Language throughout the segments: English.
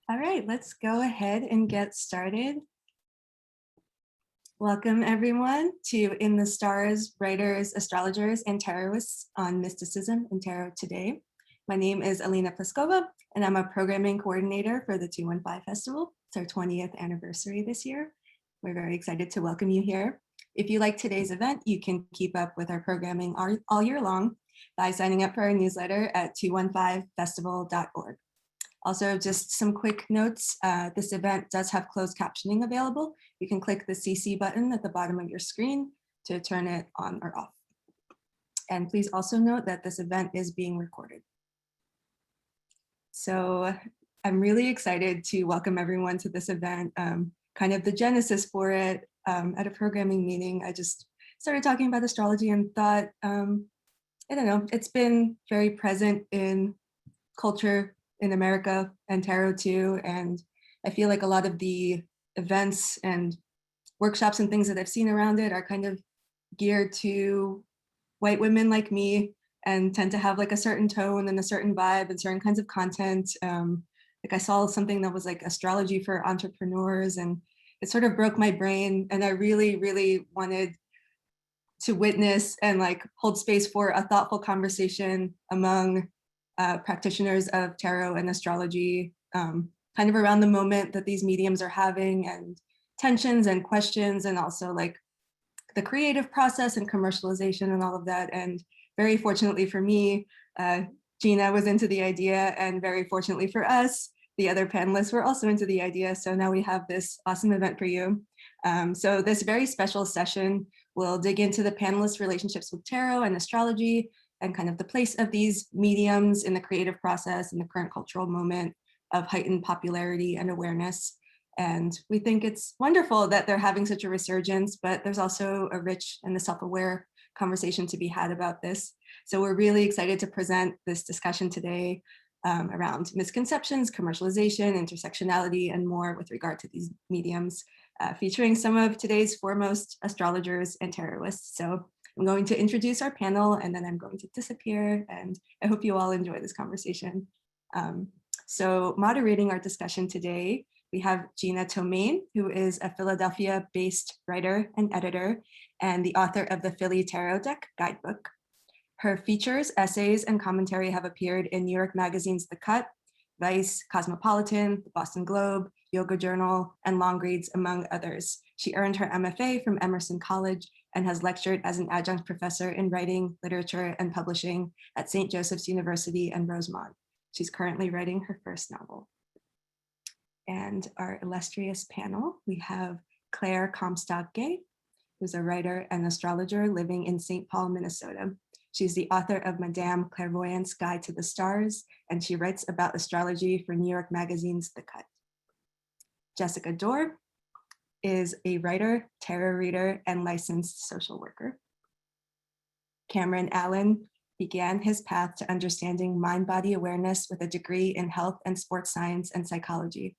All right, let's go ahead and get started. Welcome everyone to In the Stars, Writers, Astrologers, and Tarotists on Mysticism and Tarot today. My name is Alina Pliskova, and I'm a programming coordinator for the 215 Festival. It's our 20th anniversary this year. We're very excited to welcome you here. If you like today's event, you can keep up with our programming all year long by signing up for our newsletter at 215festival.org. Also, just some quick notes. This event does have closed captioning available. You can click the CC button at the bottom of your screen to turn it on or off. And please also note that this event is being recorded. So I'm really excited to welcome everyone to this event. Kind of the genesis for it, at a programming meeting, I just started talking about astrology and thought, I don't know, it's been very present in culture in America and tarot too. And I feel like a lot of the events and workshops and things that I've seen around it are kind of geared to white women like me and tend to have like a certain tone and a certain vibe and certain kinds of content. Like I saw something that was like astrology for entrepreneurs, and it sort of broke my brain. And I really, really wanted to witness and like hold space for a thoughtful conversation among practitioners of tarot and astrology, kind of around the moment that these mediums are having, and tensions and questions, and also like the creative process and commercialization and all of that. And very fortunately for me, Gina was into the idea, and very fortunately for us, the other panelists were also into the idea. So now we have this awesome event for you. So this very special session will dig into the panelists' relationships with tarot and astrology, and kind of the place of these mediums in the creative process in the current cultural moment of heightened popularity and awareness. And we think it's wonderful that they're having such a resurgence, but there's also a rich and a self-aware conversation to be had about this. So we're really excited to present this discussion today around misconceptions, commercialization, intersectionality, and more with regard to these mediums, featuring some of today's foremost astrologers and tarotists. So I'm going to introduce our panel, and then I'm going to disappear, and I hope you all enjoy this conversation. So moderating our discussion today, we have Gina Tomaine, who is a Philadelphia-based writer and editor, and the author of the Philly Tarot Deck Guidebook. Her features, essays, and commentary have appeared in New York Magazine's The Cut, Vice, Cosmopolitan, the Boston Globe, Yoga Journal, and Longreads, among others. She earned her MFA from Emerson College and has lectured as an adjunct professor in writing, literature, and publishing at St. Joseph's University and Rosemont. She's currently writing her first novel. And our illustrious panel, we have Claire Comstock-Gay, who's a writer and astrologer living in St. Paul, Minnesota. She's the author of Madame Clairvoyant's Guide to the Stars, and she writes about astrology for New York Magazine's The Cut. Jessica Dorr is a writer, tarot reader, and licensed social worker. Cameron Allen began his path to understanding mind-body awareness with a degree in health and sports science and psychology.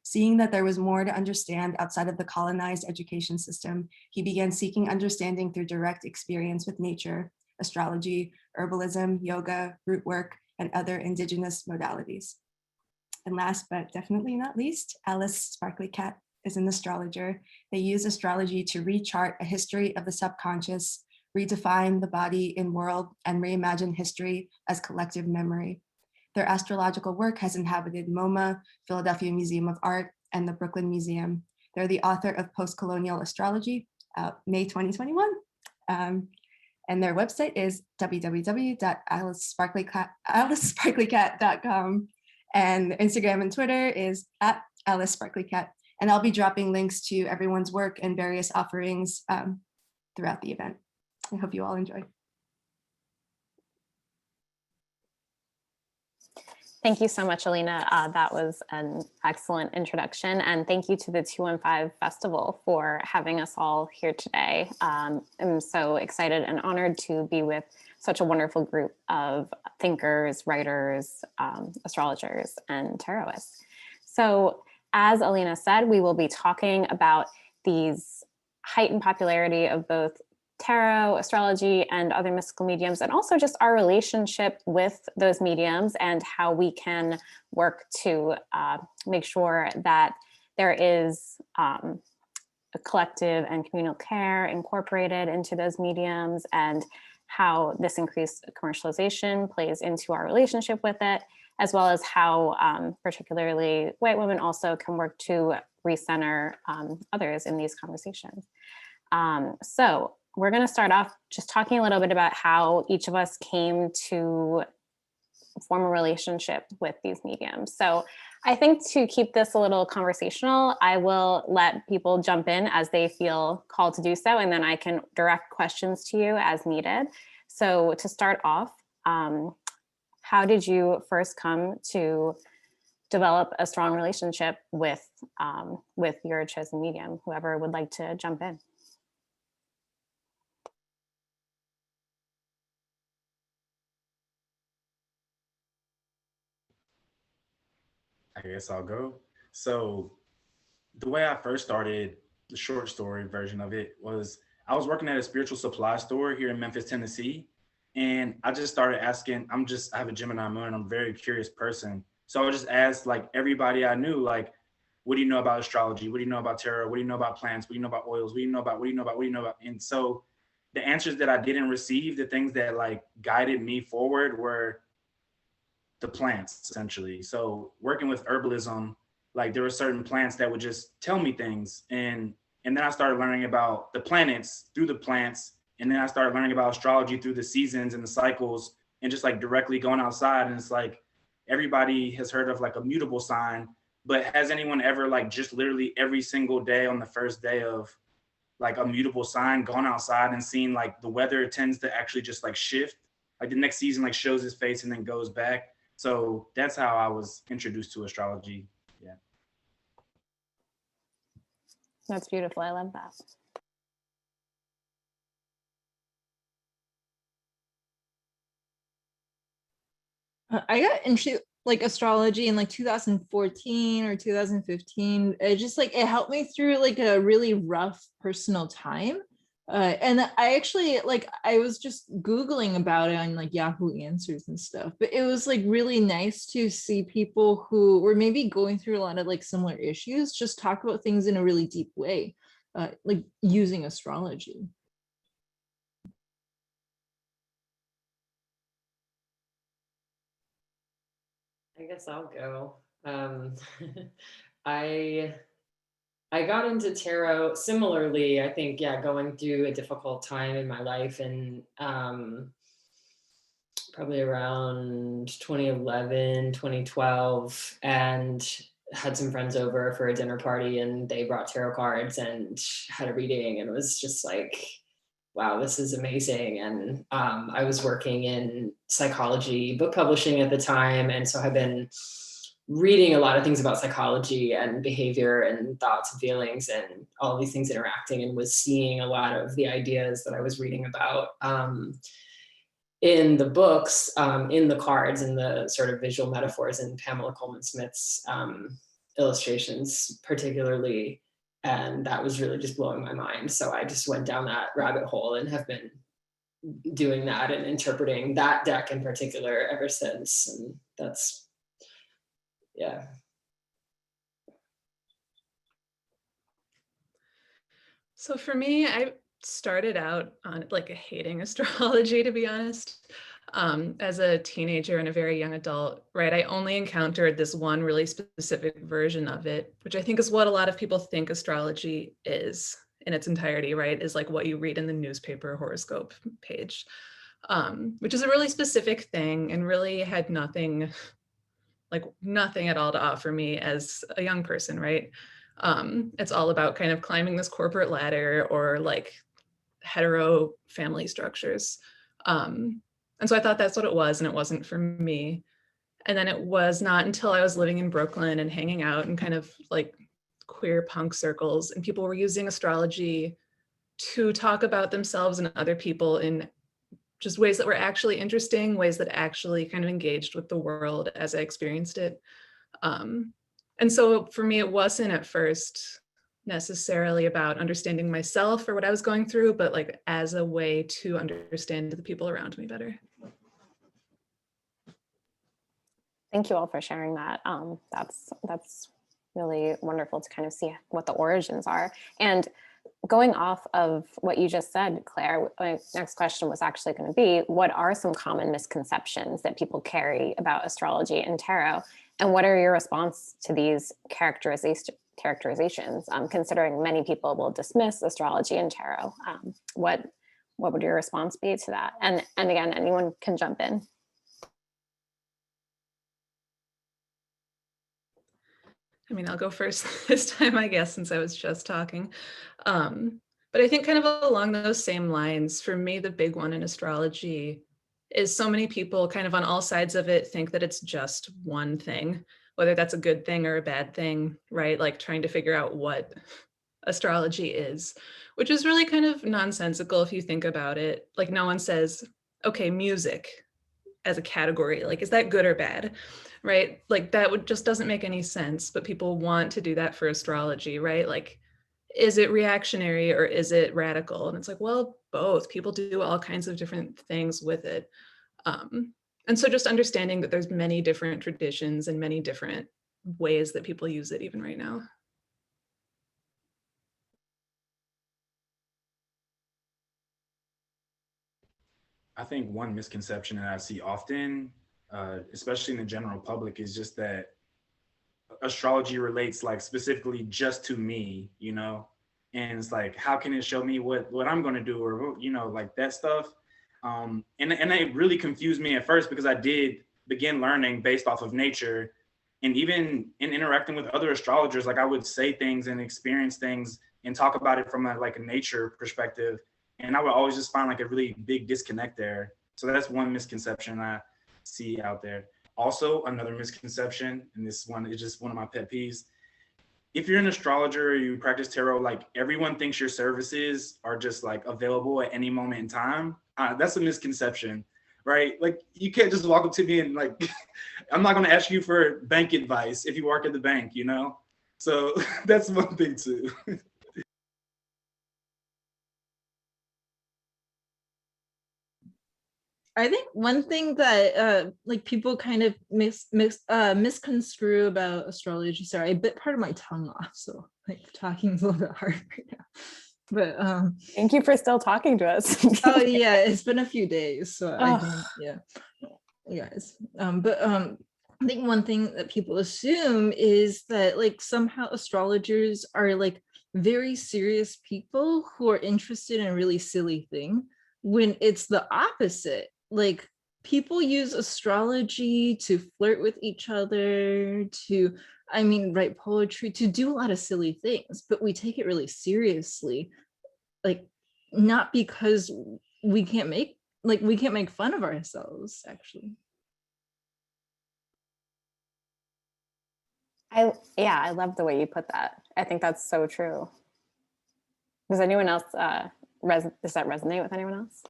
Seeing that there was more to understand outside of the colonized education system, he began seeking understanding through direct experience with nature, astrology, herbalism, yoga, root work, and other indigenous modalities. And last but definitely not least, Alice Sparkly Cat is an astrologer. They use astrology to rechart a history of the subconscious, redefine the body in world, and reimagine history as collective memory. Their astrological work has inhabited MoMA, Philadelphia Museum of Art, and the Brooklyn Museum. They're the author of Post-Colonial Astrology, May 2021. And their website is www.alicesparklycat.com. And Instagram and Twitter is @AliceSparklyCat. And I'll be dropping links to everyone's work and various offerings throughout the event. I hope you all enjoy. Thank you so much, Alina. That was an excellent introduction. And thank you to the 215 Festival for having us all here today. I'm so excited and honored to be with such a wonderful group of thinkers, writers, astrologers, and tarotists. So as Alina said, we will be talking about these heightened popularity of both tarot, astrology, and other mystical mediums, and also just our relationship with those mediums and how we can work to make sure that there is a collective and communal care incorporated into those mediums, and how this increased commercialization plays into our relationship with it, as well as how particularly white women also can work to recenter others in these conversations. So we're going to start off just talking a little bit about how each of us came to form a relationship with these mediums. So I think to keep this a little conversational, I will let people jump in as they feel called to do so, and then I can direct questions to you as needed. So to start off, how did you first come to develop a strong relationship with your chosen medium? Whoever would like to jump in. I guess I'll go. So the way I first started, the short story version of it, was I was working at a spiritual supply store here in Memphis, Tennessee. And I just started asking, I have a Gemini moon, I'm a very curious person. So I would just ask like everybody I knew, like, what do you know about astrology? What do you know about tarot? What do you know about plants? What do you know about oils? What do you know about, what do you know about, what do you know about? And so the answers that I didn't receive, the things that like guided me forward were the plants, essentially. So working with herbalism, like there were certain plants that would just tell me things. And then I started learning about the planets through the plants. And then I started learning about astrology through the seasons and the cycles, and just like directly going outside. And it's like, everybody has heard of like a mutable sign, but has anyone ever like just literally every single day on the first day of like a mutable sign gone outside and seen like the weather tends to actually just like shift? Like the next season like shows his face and then goes back. So that's how I was introduced to astrology. Yeah. That's beautiful. I love that. I got into like astrology in like 2014 or 2015. It just like it helped me through like a really rough personal time. And I actually like I was just Googling about it on like Yahoo Answers and stuff, but it was like really nice to see people who were maybe going through a lot of like similar issues just talk about things in a really deep way, like using astrology. I guess I'll go. I got into tarot similarly, I think, yeah, going through a difficult time in my life, and probably around 2011, 2012, and had some friends over for a dinner party, and they brought tarot cards and had a reading, and it was just like, wow, this is amazing. And I was working in psychology, book publishing at the time. And so I've been reading a lot of things about psychology and behavior and thoughts and feelings and all these things interacting, and was seeing a lot of the ideas that I was reading about in the books, in the cards, in the sort of visual metaphors in Pamela Coleman Smith's illustrations particularly. And that was really just blowing my mind. So I just went down that rabbit hole and have been doing that and interpreting that deck in particular ever since. And that's, yeah. So for me, I started out on like hating astrology, to be honest. As a teenager and a very young adult, right? I only encountered this one really specific version of it, which I think is what a lot of people think astrology is in its entirety, right? Is like what you read in the newspaper horoscope page, which is a really specific thing and really had nothing at all to offer me as a young person, right? It's all about kind of climbing this corporate ladder or like hetero family structures. And so I thought that's what it was, and it wasn't for me. And then it was not until I was living in Brooklyn and hanging out in kind of like queer punk circles, and people were using astrology to talk about themselves and other people in just ways that were actually interesting, ways that actually kind of engaged with the world as I experienced it. And so for me, it wasn't at first necessarily about understanding myself or what I was going through, but like as a way to understand the people around me better. Thank you all for sharing that. That's really wonderful to kind of see what the origins are. And going off of what you just said, Claire, my next question was actually going to be, what are some common misconceptions that people carry about astrology and tarot? And what are your response to these characterizations? Considering many people will dismiss astrology and tarot, what would your response be to that? And again, anyone can jump in. I mean, I'll go first this time, I guess, since I was just talking. But I think kind of along those same lines, for me, the big one in astrology is so many people kind of on all sides of it think that it's just one thing, whether that's a good thing or a bad thing, right? Like trying to figure out what astrology is, which is really kind of nonsensical if you think about it. Like no one says, okay, music as a category, like, is that good or bad? Right? Like that just doesn't make any sense, but people want to do that for astrology, right? Like, is it reactionary or is it radical? And it's like, well, both. People do all kinds of different things with it. And so just understanding that there's many different traditions and many different ways that people use it even right now. I think one misconception that I see often, especially in the general public, is just that astrology relates like specifically just to me, you know? And it's like, how can it show me what I'm going to do, or, you know, like that stuff. And it really confused me at first, because I did begin learning based off of nature. And even in interacting with other astrologers, like I would say things and experience things and talk about it from a nature perspective. And I would always just find like a really big disconnect there. So that's one misconception I see out there. Also, another misconception, and this one is just one of my pet peeves. If you're an astrologer or you practice tarot, like everyone thinks your services are just like available at any moment in time. That's a misconception, right? Like you can't just walk up to me and like, I'm not going to ask you for bank advice if you work at the bank, you know? So that's one thing too. I think one thing that like people kind of misconstrue about astrology. Sorry, I bit part of my tongue off, so like talking is a little bit hard right now. But Thank you for still talking to us. oh yeah, it's been a few days, so I don't, yeah, guys. I think one thing that people assume is that like somehow astrologers are like very serious people who are interested in a really silly thing, when it's the opposite. Like people use astrology to flirt with each other, to, I mean, write poetry, to do a lot of silly things, but we take it really seriously. Like, not because we can't make fun of ourselves, actually. I love the way you put that. I think that's so true. Does anyone else, does that resonate with anyone else?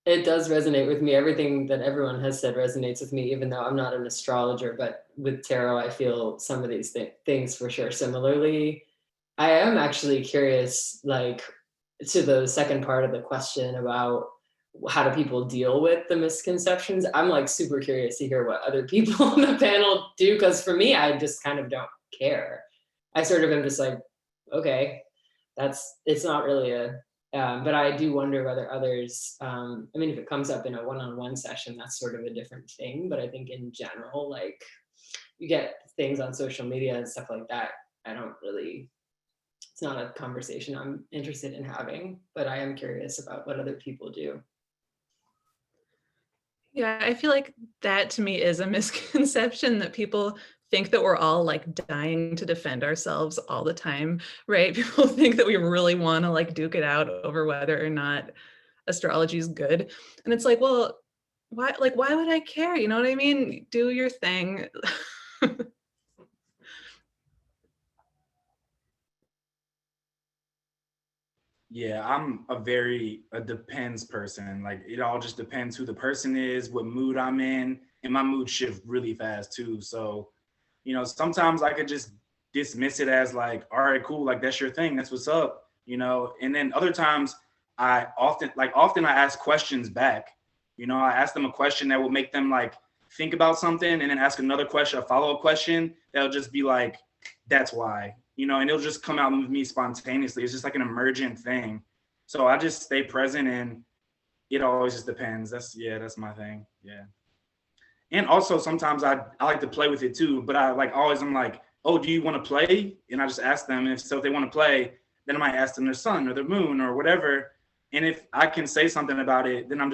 It does resonate with me. Everything that everyone has said resonates with me, even though I'm not an astrologer, but with tarot, I feel some of these things for sure. Similarly, I am actually curious, like, to the second part of the question about how do people deal with the misconceptions. I'm like super curious to hear what other people on the panel do, because for me, I just kind of don't care. I sort of am just like, okay, it's not really a, but I do wonder whether others, I mean, if it comes up in a one-on-one session, that's sort of a different thing. But I think in general, like you get things on social media and stuff like that, I don't really, it's not a conversation I'm interested in having, but I am curious about what other people do. Yeah, I feel like that to me is a misconception, that people think that we're all like dying to defend ourselves all the time, right? People think that we really want to like duke it out over whether or not astrology is good. And it's like, well, why would I care? You know what I mean? Do your thing. Yeah, I'm a depends person. Like it all just depends who the person is, what mood I'm in, and my mood shift really fast too. So, you know, sometimes I could just dismiss it as like, all right, cool, like that's your thing, that's what's up, you know. And then other times I often I ask questions back. You know, I ask them a question that will make them like think about something, and then ask another question, a follow-up question that'll just be like, that's why, you know, and it'll just come out with me spontaneously. It's just like an emergent thing. So I just stay present, and it always just depends. That's my thing. Yeah. And also sometimes I like to play with it too, but I'm like, oh, do you want to play? And I just ask them. And if they want to play, then I might ask them their sun or their moon or whatever. And if I can say something about it, then I'm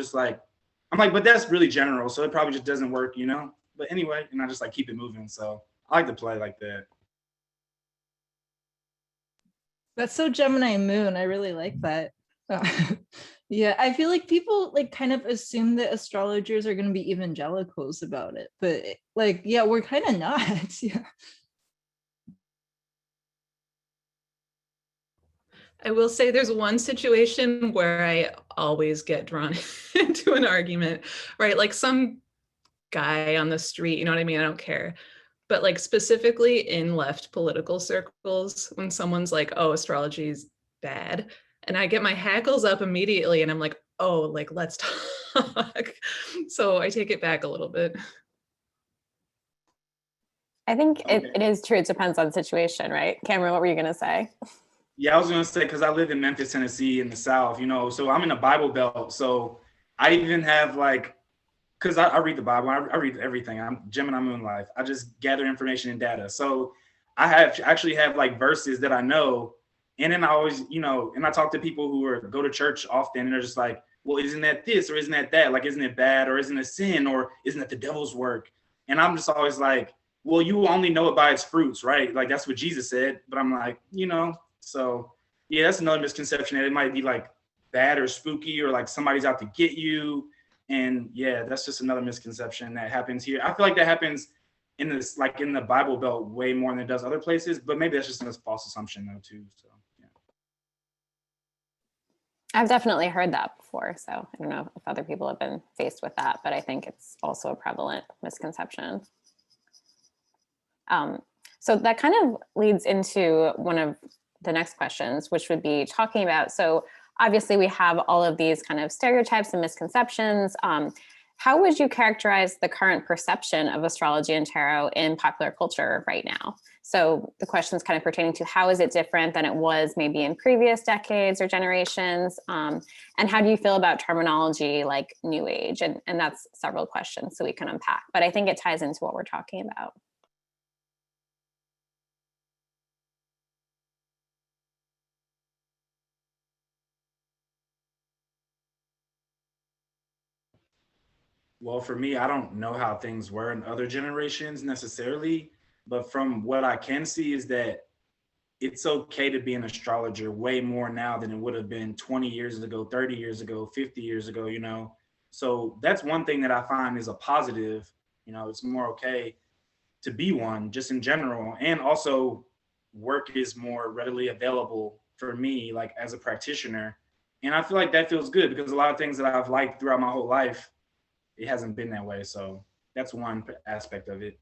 like, but that's really general, so it probably just doesn't work, you know? But anyway, and I just like keep it moving. So I like to play like that. That's so Gemini moon. I really like that. Yeah, I feel like people like kind of assume that astrologers are going to be evangelicals about it, but like, yeah, we're kind of not. Yeah. I will say there's one situation where I always get drawn into an argument, right? Like some guy on the street, you know what I mean? I don't care. But like specifically in left political circles, when someone's like, oh, astrology is bad, and I get my hackles up immediately and I'm like, oh, like, let's talk. So I take it back a little bit. I think it is true. It depends on the situation, right? Cameron, what were you going to say? Yeah, I was going to say, because I live in Memphis, Tennessee in the South, you know, so I'm in the Bible Belt. So I even have like, because I read the Bible, I read everything. I'm Gemini moon life. I just gather information and data. So I actually have like verses that I know. And then I always, you know, and I talk to people who go to church often, and they're just like, well, isn't that this or isn't that that? Like, isn't it bad or isn't it sin or isn't it the devil's work? And I'm just always like, well, you will only know it by its fruits, right? Like, that's what Jesus said. But I'm like, you know, so yeah, that's another misconception, that it might be like bad or spooky or like somebody's out to get you. And yeah, that's just another misconception that happens here. I feel like that happens in this, like in the Bible Belt, way more than it does other places, but maybe that's just a false assumption though too. So yeah. I've definitely heard that before, so I don't know if other people have been faced with that, but I think it's also a prevalent misconception. So that kind of leads into one of the next questions, which would be talking about, so obviously we have all of these kind of stereotypes and misconceptions. How would you characterize the current perception of astrology and tarot in popular culture right now? So the question is kind of pertaining to how is it different than it was maybe in previous decades or generations? And how do you feel about terminology like New Age? And that's several questions, so we can unpack, but I think it ties into what we're talking about. Well, for me, I don't know how things were in other generations necessarily, but from what I can see is that it's okay to be an astrologer way more now than it would have been 20 years ago, 30 years ago, 50 years ago, you know? So that's one thing that I find is a positive. You know, it's more okay to be one just in general. And also work is more readily available for me, like as a practitioner. And I feel like that feels good, because a lot of things that I've liked throughout my whole life, it hasn't been that way. So that's one aspect of it.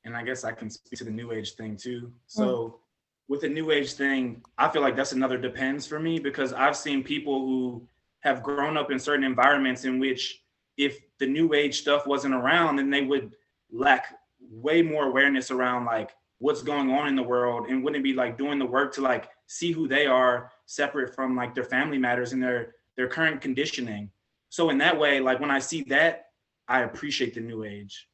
And I guess I can speak to the New Age thing too. So with the New Age thing, I feel like that's another depends for me, because I've seen people who have grown up in certain environments in which if the New Age stuff wasn't around, then they would lack way more awareness around like what's going on in the world, and wouldn't be like doing the work to like see who they are separate from like their family matters and their current conditioning. So in that way, like when I see that, I appreciate the New Age.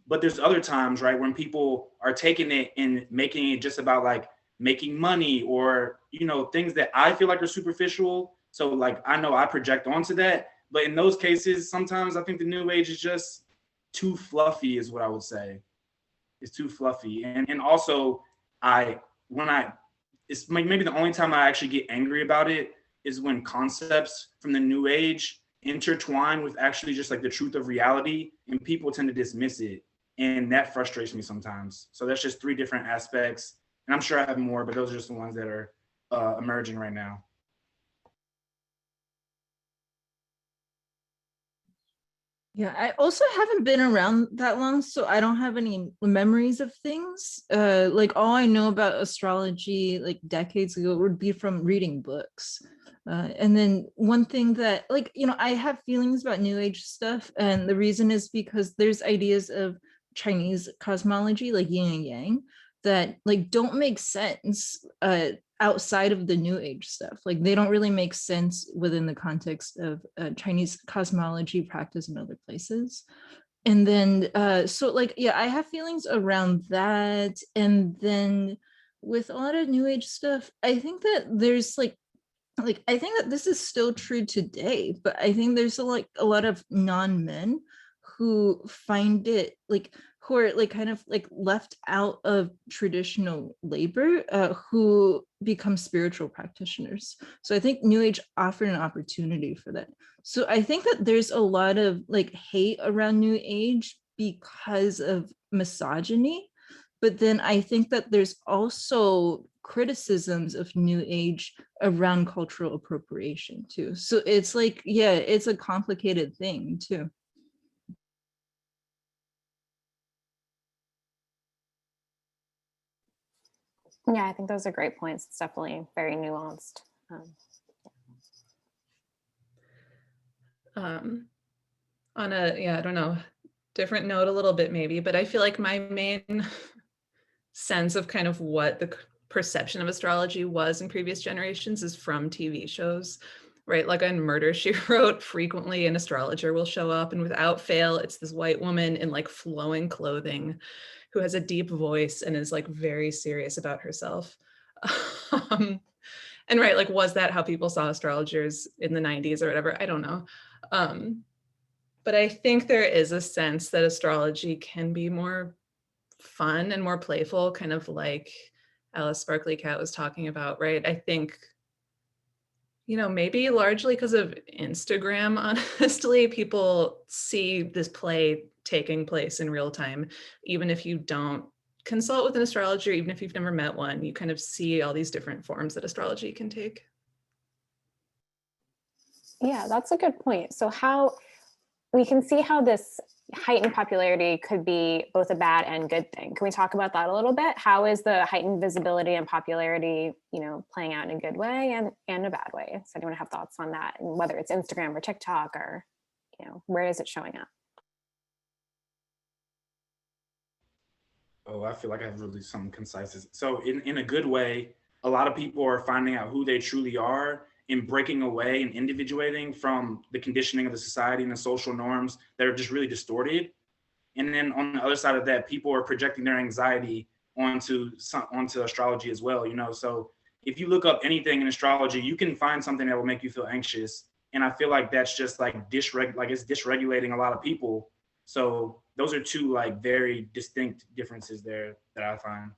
But there's other times, right, when people are taking it and making it just about like making money or, you know, things that I feel like are superficial. So like I know I project onto that, but in those cases, sometimes I think the New Age is just too fluffy, is what I would say. It's too fluffy. And also it's like maybe the only time I actually get angry about it is when concepts from the New Age intertwine with actually just like the truth of reality, and people tend to dismiss it. And that frustrates me sometimes. So that's just three different aspects. And I'm sure I have more, but those are just the ones that are emerging right now. Yeah, I also haven't been around that long, so I don't have any memories of things. Like all I know about astrology like decades ago would be from reading books. And then one thing that like, you know, I have feelings about New Age stuff, and the reason is because there's ideas of Chinese cosmology, like yin and yang, that like don't make sense outside of the New Age stuff. Like they don't really make sense within the context of Chinese cosmology practice in other places. And then, so like, yeah, I have feelings around that. And then with a lot of New Age stuff, I think that there's like I think that this is still true today, but I think there's a lot of non-men who find it like who are like kind of like left out of traditional labor, who become spiritual practitioners. So I think New Age offered an opportunity for that. So I think that there's a lot of like hate around New Age because of misogyny, but then I think that there's also criticisms of New Age around cultural appropriation too. So it's like, yeah, it's a complicated thing too. Yeah, I think those are great points. It's definitely very nuanced. On a, yeah, I don't know, different note a little bit maybe, but I feel like my main sense of kind of what the perception of astrology was in previous generations is from TV shows, right? Like on Murder, She Wrote, frequently an astrologer will show up, and without fail, it's this white woman in like flowing clothing who has a deep voice and is like very serious about herself. And right, like, was that how people saw astrologers in the 90s or whatever? I don't know. But I think there is a sense that astrology can be more fun and more playful, kind of like Alice Sparkly Cat was talking about, right? I think, you know, maybe largely because of Instagram, honestly, people see this play taking place in real time. Even if you don't consult with an astrologer, even if you've never met one, you kind of see all these different forms that astrology can take. Yeah, that's a good point. So how we can see how this heightened popularity could be both a bad and good thing. Can we talk about that a little bit? How is the heightened visibility and popularity, you know, playing out in a good way and a bad way? Does anyone have thoughts on that? And whether it's Instagram or TikTok or, you know, where is it showing up? Oh, I feel like I have really some concise. So in a good way, a lot of people are finding out who they truly are and breaking away and individuating from the conditioning of the society and the social norms that are just really distorted. And then on the other side of that, people are projecting their anxiety onto astrology as well, you know? So if you look up anything in astrology, you can find something that will make you feel anxious. And I feel like that's just like it's dysregulating a lot of people. So those are two like very distinct differences there that I find.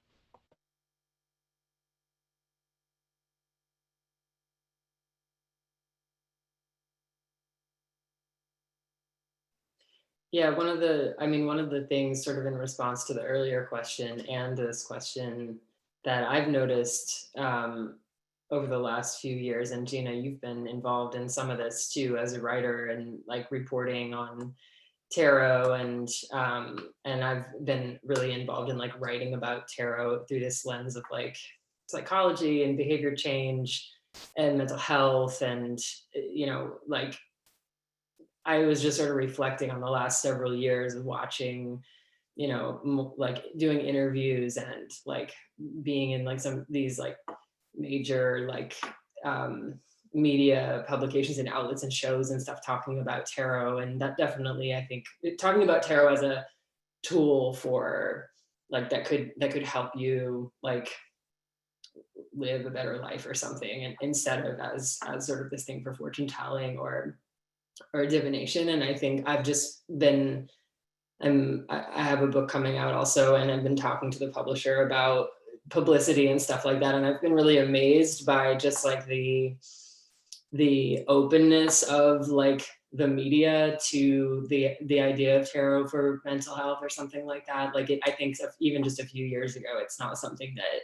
Yeah, one of the things sort of in response to the earlier question and this question that I've noticed over the last few years, and Gina, you've been involved in some of this too as a writer and like reporting on tarot, and I've been really involved in like writing about tarot through this lens of like psychology and behavior change and mental health, and you know, like I was just sort of reflecting on the last several years of watching, you know, like doing interviews and like being in like some of these like major like media publications and outlets and shows and stuff talking about tarot. And that definitely, I think, talking about tarot as a tool for like that could help you like live a better life or something, and instead of as sort of this thing for fortune telling or divination. And I think I've just been, I have a book coming out also, and I've been talking to the publisher about publicity and stuff like that. And I've been really amazed by just like the openness of like the media to the idea of tarot for mental health or something like that. Like I think even just a few years ago, it's not something that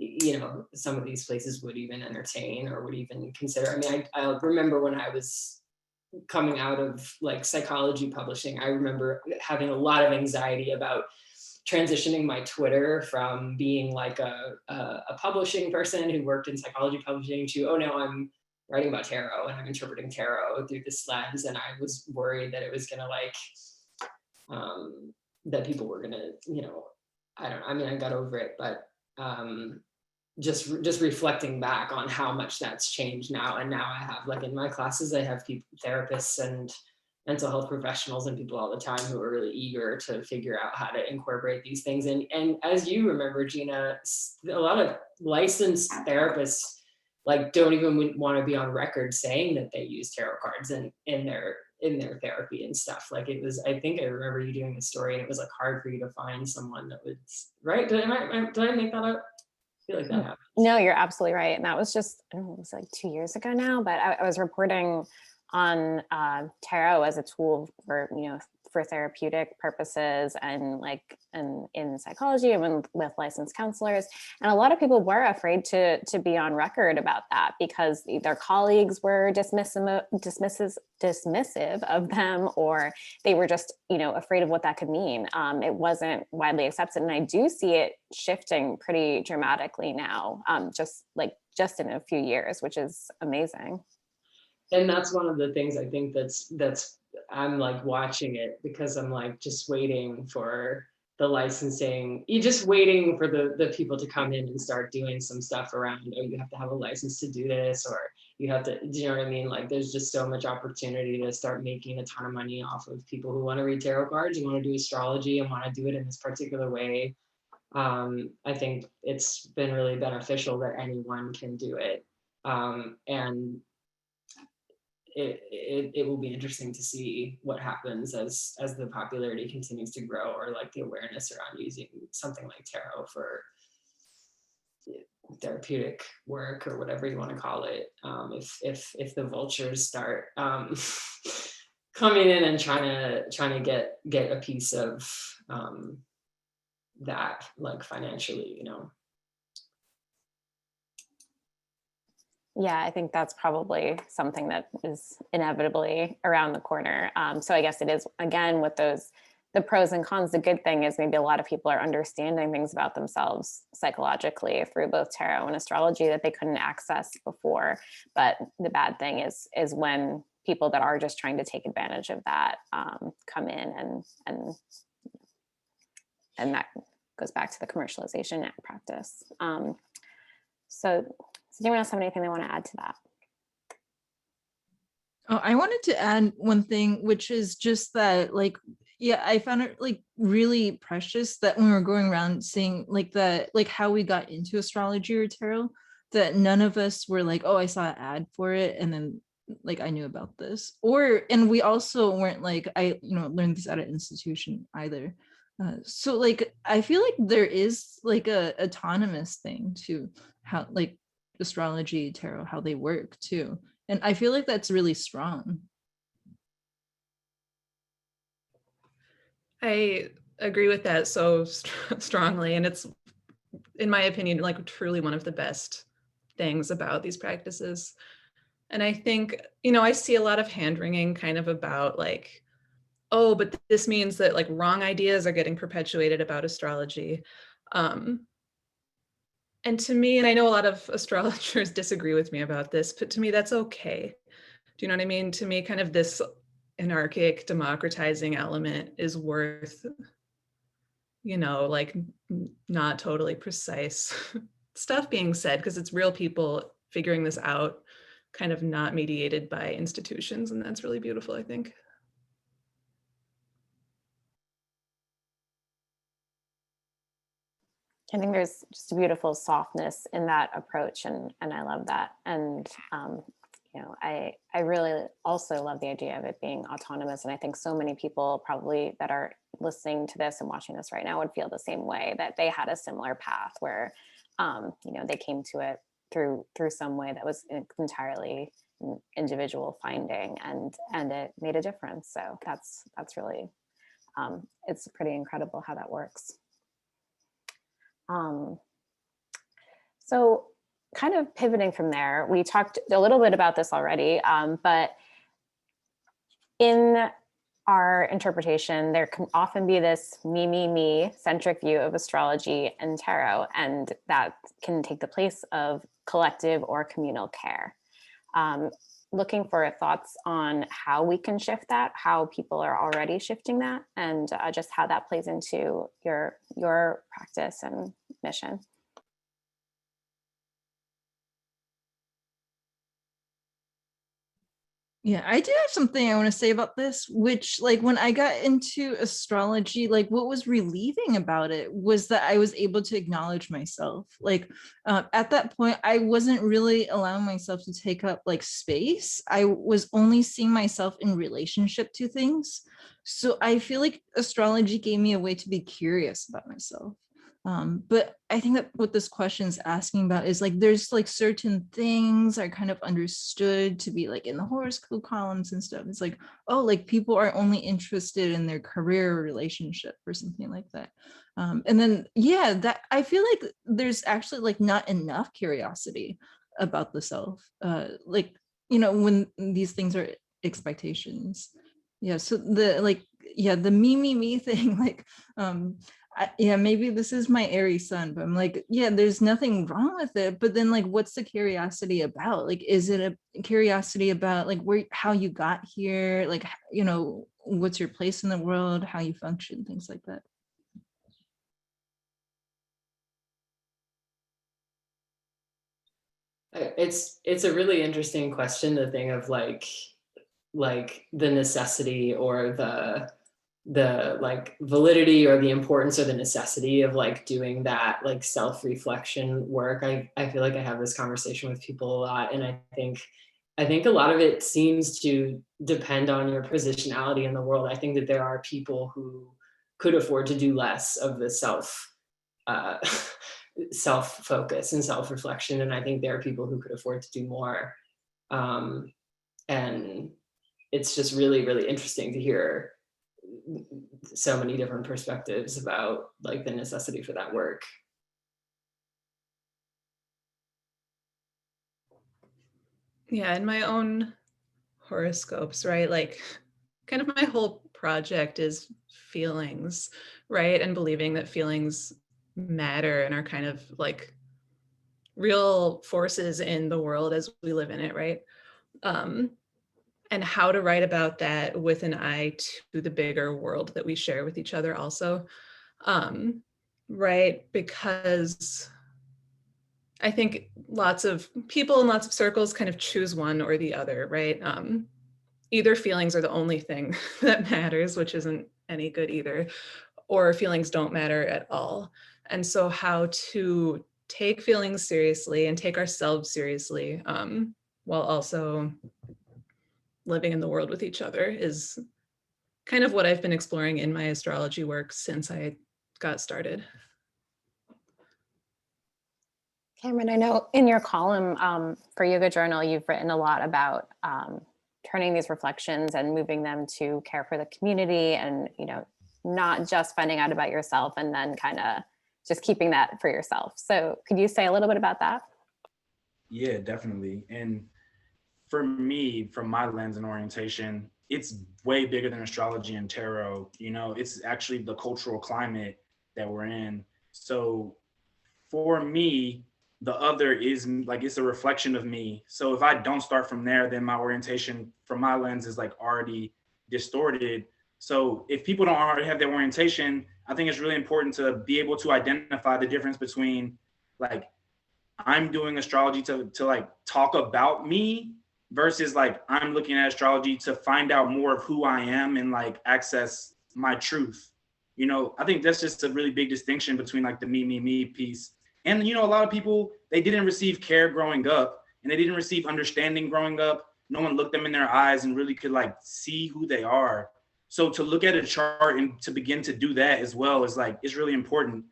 you know, some of these places would even entertain or would even consider. I mean, I remember when I was coming out of like psychology publishing, I remember having a lot of anxiety about transitioning my Twitter from being like a publishing person who worked in psychology publishing to, oh no, I'm writing about tarot and I'm interpreting tarot through this lens. And I was worried that it was gonna like, that people were gonna, you know, I mean, I got over it, but just reflecting back on how much that's changed now. And now I have, like in my classes, I have people, therapists and mental health professionals and people all the time who are really eager to figure out how to incorporate these things. And as you remember, Gina, a lot of licensed therapists like don't even want to be on record saying that they use tarot cards in their therapy and stuff. Like it was, I think I remember you doing the story and it was like hard for you to find someone that would, right? Did I make that up? I feel like that happened. No, you're absolutely right. And that was just, I don't know, it was like 2 years ago now, but I was reporting on tarot as a tool for, you know, for therapeutic purposes and like in psychology and with licensed counselors. And a lot of people were afraid to be on record about that because their colleagues were dismissive of them, or they were just, you know, afraid of what that could mean. It wasn't widely accepted. And I do see it shifting pretty dramatically now, just in a few years, which is amazing. And that's one of the things I think that's I'm like watching it because I'm like just waiting for the licensing. You're just waiting for the people to come in and start doing some stuff around, oh, you have to have a license to do this, or you have to, do you know what I mean? Like there's just so much opportunity to start making a ton of money off of people who want to read tarot cards and want to do astrology and want to do it in this particular way. I think it's been really beneficial that anyone can do it. And it will be interesting to see what happens as the popularity continues to grow, or like the awareness around using something like tarot for therapeutic work or whatever you want to call it. If the vultures start coming in and trying to get a piece of that, like financially, you know. Yeah, I think that's probably something that is inevitably around the corner. So I guess it is, again, with the pros and cons. The good thing is maybe a lot of people are understanding things about themselves psychologically through both tarot and astrology that they couldn't access before. But the bad thing is when people that are just trying to take advantage of that come in and that goes back to the commercialization practice. So does anyone else have anything they want to add to that? Oh, I wanted to add one thing, which is just that, like, yeah, I found it like really precious that when we were going around seeing like how we got into astrology or tarot, that none of us were like, oh, I saw an ad for it and then like I knew about this, and we also weren't like, I learned this at an institution either. So like I feel like there is like a autonomous thing to how like astrology, tarot, how they work too, and I feel like that's really strong. I agree with that so strongly, and it's, in my opinion, like truly one of the best things about these practices. And I think, I see a lot of hand-wringing kind of about like, oh, but this means that like wrong ideas are getting perpetuated about astrology. And to me, and I know a lot of astrologers disagree with me about this, but to me, that's okay. Do you know what I mean? To me, kind of this anarchic democratizing element is worth, like not totally precise stuff being said, because it's real people figuring this out, kind of not mediated by institutions. And that's really beautiful, I think. I think there's just a beautiful softness in that approach, and I love that. And I really also love the idea of it being autonomous. And I think so many people probably that are listening to this and watching this right now would feel the same way, that they had a similar path where they came to it through some way that was entirely individual finding, and it made a difference. So that's really it's pretty incredible how that works. So kind of pivoting from there, we talked a little bit about this already, but in our interpretation, there can often be this me centric view of astrology and tarot, and that can take the place of collective or communal care. Looking for thoughts on how we can shift that, how people are already shifting that, and just how that plays into your practice and mission. Yeah, I do have something I want to say about this, which like when I got into astrology, like what was relieving about it was that I was able to acknowledge myself. Like at that point, I wasn't really allowing myself to take up like space. I was only seeing myself in relationship to things. So I feel like astrology gave me a way to be curious about myself. But I think that what this question is asking about is like there's like certain things are kind of understood to be like in the horoscope columns and stuff. It's like, oh, like people are only interested in their career or relationship or something like that. And then yeah, that I feel like there's actually like not enough curiosity about the self. Like, you know, when these things are expectations. Yeah. So the like, yeah, the me thing, like yeah, maybe this is my Aries sun, but I'm like, yeah, there's nothing wrong with it. But then like, what's the curiosity about? Like, is it a curiosity about like how you got here? Like, you know, what's your place in the world, how you function, things like that. It's a really interesting question, the thing of like the necessity or the like validity or the importance or the necessity of like doing that like self-reflection work. I feel like I have this conversation with people a lot, and I think a lot of it seems to depend on your positionality in the world. I think that there are people who could afford to do less of the self-focus and self-reflection, and I think there are people who could afford to do more. And it's just really, really interesting to hear so many different perspectives about like the necessity for that work. Yeah, in my own horoscopes, right? Like kind of my whole project is feelings, right? And believing that feelings matter and are kind of like real forces in the world as we live in it, right? And how to write about that with an eye to the bigger world that we share with each other also, right? Because I think lots of people in lots of circles kind of choose one or the other, right? Either feelings are the only thing that matters, which isn't any good either, or feelings don't matter at all. And so how to take feelings seriously and take ourselves seriously while also living in the world with each other is kind of what I've been exploring in my astrology work since I got started. Cameron, I know in your column for Yoga Journal, you've written a lot about turning these reflections and moving them to care for the community, and you know, not just finding out about yourself and then kind of just keeping that for yourself. So could you say a little bit about that? Yeah, definitely. And for me, from my lens and orientation, it's way bigger than astrology and tarot. You know, it's actually the cultural climate that we're in. So for me, the other is like, it's a reflection of me. So if I don't start from there, then my orientation from my lens is like already distorted. So if people don't already have their orientation, I think it's really important to be able to identify the difference between like, I'm doing astrology to like talk about me versus like I'm looking at astrology to find out more of who I am and like access my truth. You know, I think that's just a really big distinction between like the me piece. And, you know, a lot of people, they didn't receive care growing up and they didn't receive understanding growing up. No one looked them in their eyes and really could like see who they are. So to look at a chart and to begin to do that as well is like, it's really important.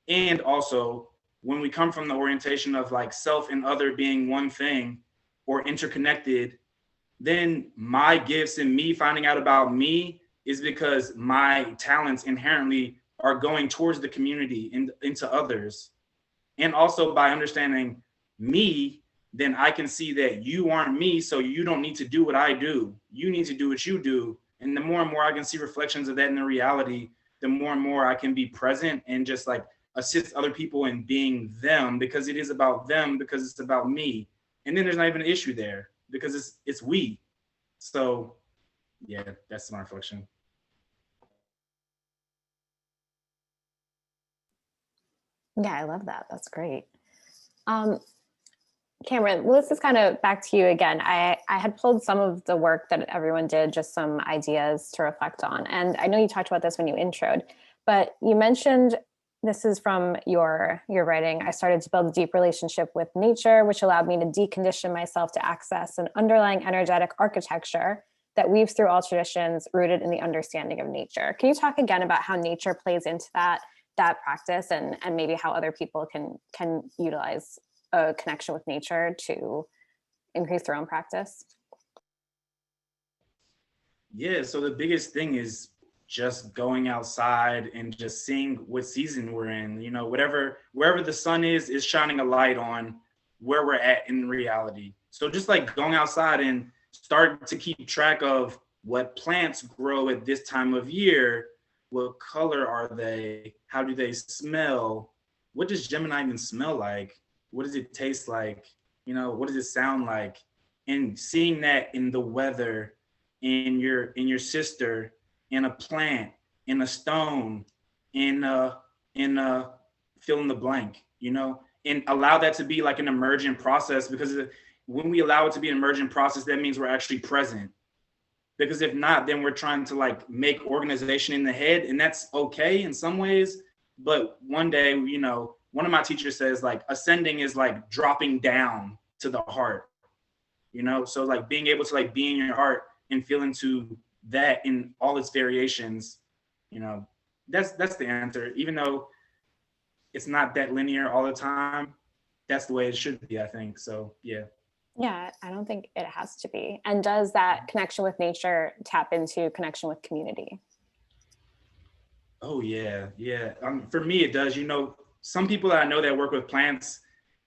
And also, when we come from the orientation of like self and other being one thing or interconnected, then my gifts and me finding out about me is because my talents inherently are going towards the community and into others. And also by understanding me, then I can see that you aren't me, so you don't need to do what I do. You need to do what you do. And the more and more I can see reflections of that in the reality, the more and more I can be present and just like assist other people in being them, because it is about them, because it's about me. And then there's not even an issue there because it's we. So yeah, that's my reflection. Yeah, I love that. That's great. Cameron, well, this is kind of back to you again. I had pulled some of the work that everyone did, just some ideas to reflect on. And I know you talked about this when you introed, but you mentioned, this is from your writing, I started to build a deep relationship with nature, which allowed me to decondition myself to access an underlying energetic architecture that weaves through all traditions rooted in the understanding of nature. Can you talk again about how nature plays into that practice, and maybe how other people can utilize a connection with nature to increase their own practice? Yeah, so the biggest thing is just going outside and just seeing what season we're in. You know, wherever the sun is shining a light on where we're at in reality. So just like going outside and start to keep track of what plants grow at this time of year, what color are they, how do they smell, what does Gemini even smell like, what does it taste like, you know, what does it sound like, and seeing that in the weather, in your sister, in a plant, in a stone, in fill in the blank, you know, and allow that to be like an emergent process, because when we allow it to be an emergent process, that means we're actually present. Because if not, then we're trying to like make organization in the head, and that's okay in some ways. But one day, you know, one of my teachers says like ascending is like dropping down to the heart, you know? So like being able to like be in your heart and feel into that in all its variations, you know, that's the answer. Even though it's not that linear all the time, that's the way it should be, I think. So yeah. Yeah, I don't think it has to be. And does that connection with nature tap into connection with community? Oh yeah, yeah. For me, it does. You know, some people that I know that work with plants,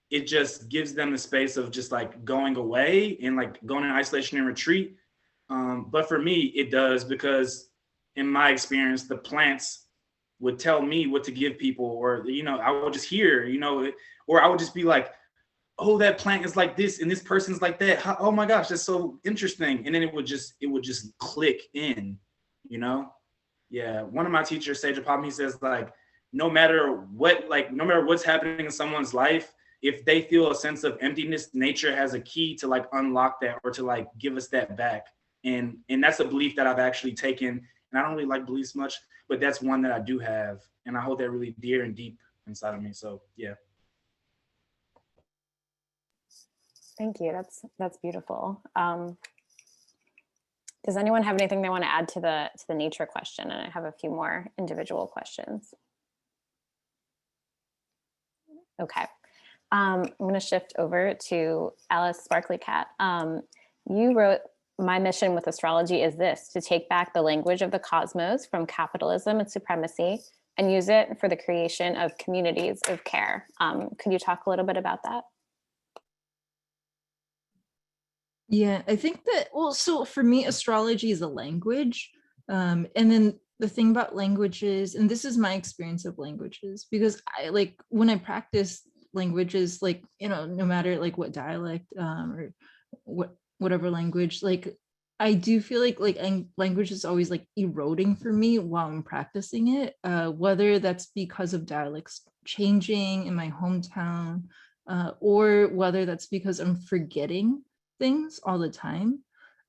it just gives them the space of just like going away and like going in isolation and retreat. But for me, it does, because in my experience, the plants would tell me what to give people, or you know, I would just hear, you know, or I would just be like, oh, that plant is like this and this person's like that. Oh my gosh, that's so interesting. And then it would just click in, you know? Yeah. One of my teachers, Sage Apam, he says like, no matter what's happening in someone's life, if they feel a sense of emptiness, nature has a key to like unlock that, or to like give us that back. And that's a belief that I've actually taken. And I don't really like beliefs much, but that's one that I do have. And I hold that really dear and deep inside of me. So yeah. Thank you. That's beautiful. Does anyone have anything they want to add to the nature question? And I have a few more individual questions. Okay. I'm going to shift over to Alice Sparkly Cat. You wrote, "My mission with astrology is this: to take back the language of the cosmos from capitalism and supremacy and use it for the creation of communities of care." Could you talk a little bit about that? Yeah, I think that, well, so for me, astrology is a language. And then the thing about languages, and this is my experience of languages, because I like when I practice languages, like, you know, no matter like what dialect or whatever language, like I do feel like language is always like eroding for me while I'm practicing it, whether that's because of dialects changing in my hometown, or whether that's because I'm forgetting things all the time.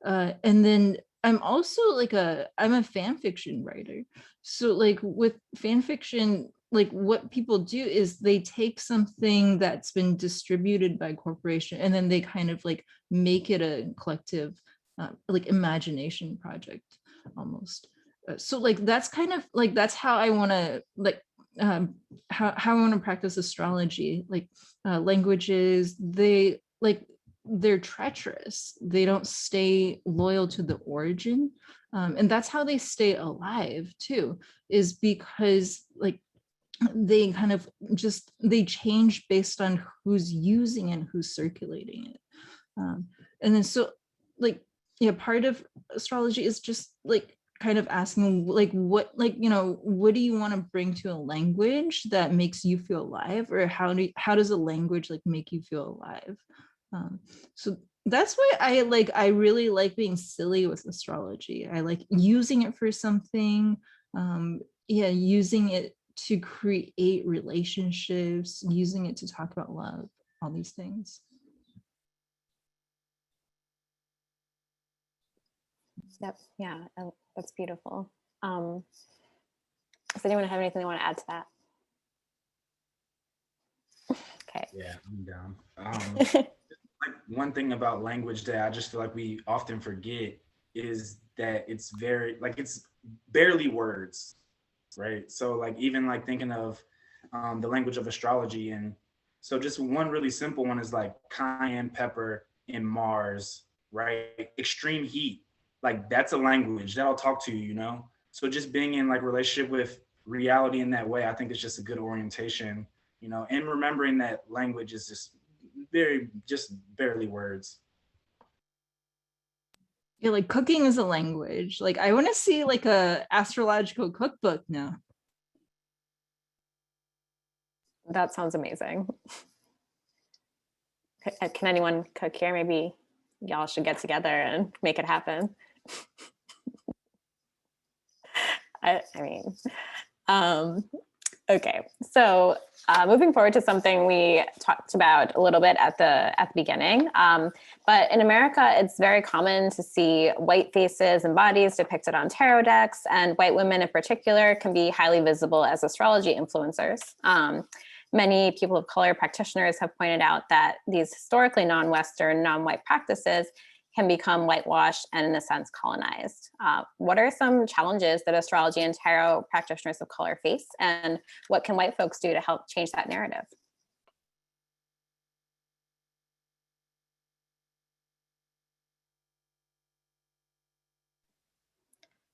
And then I'm also like I'm a fan fiction writer. So like with fan fiction, like what people do is they take something that's been distributed by corporation, and then they kind of like make it a collective like imagination project almost. So like that's kind of like, that's how I want to like how I want to practice astrology. Like languages, they're treacherous. They don't stay loyal to the origin. And that's how they stay alive too, is because like they kind of just, they change based on who's using and who's circulating it. And then so like, yeah, part of astrology is just like kind of asking like what, like, you know, what do you want to bring to a language that makes you feel alive, or how does a language like make you feel alive? So that's why I really like being silly with astrology. I like using it for something, yeah, using it to create relationships, using it to talk about love, all these things. Yep. Yeah, that's beautiful. Does anyone have anything they want to add to that? Okay. Yeah, I'm down. Like one thing about language that I just feel like we often forget is that it's barely words, right? So like even like thinking of the language of astrology, and so just one really simple one is like cayenne pepper and Mars, right? Extreme heat, like that's a language that'll talk to you, you know? So just being in like relationship with reality in that way, I think it's just a good orientation, you know, and remembering that language is just barely words. Yeah, like cooking is a language. Like I want to see like a astrological cookbook now. That sounds amazing. Can anyone cook here? Maybe y'all should get together and make it happen. I mean, okay. So moving forward to something we talked about a little bit at the beginning, but in America, it's very common to see white faces and bodies depicted on tarot decks, and white women in particular can be highly visible as astrology influencers. Many people of color practitioners have pointed out that these historically non-Western, non-white practices can become whitewashed and in a sense colonized. What are some challenges that astrology and tarot practitioners of color face, and what can white folks do to help change that narrative?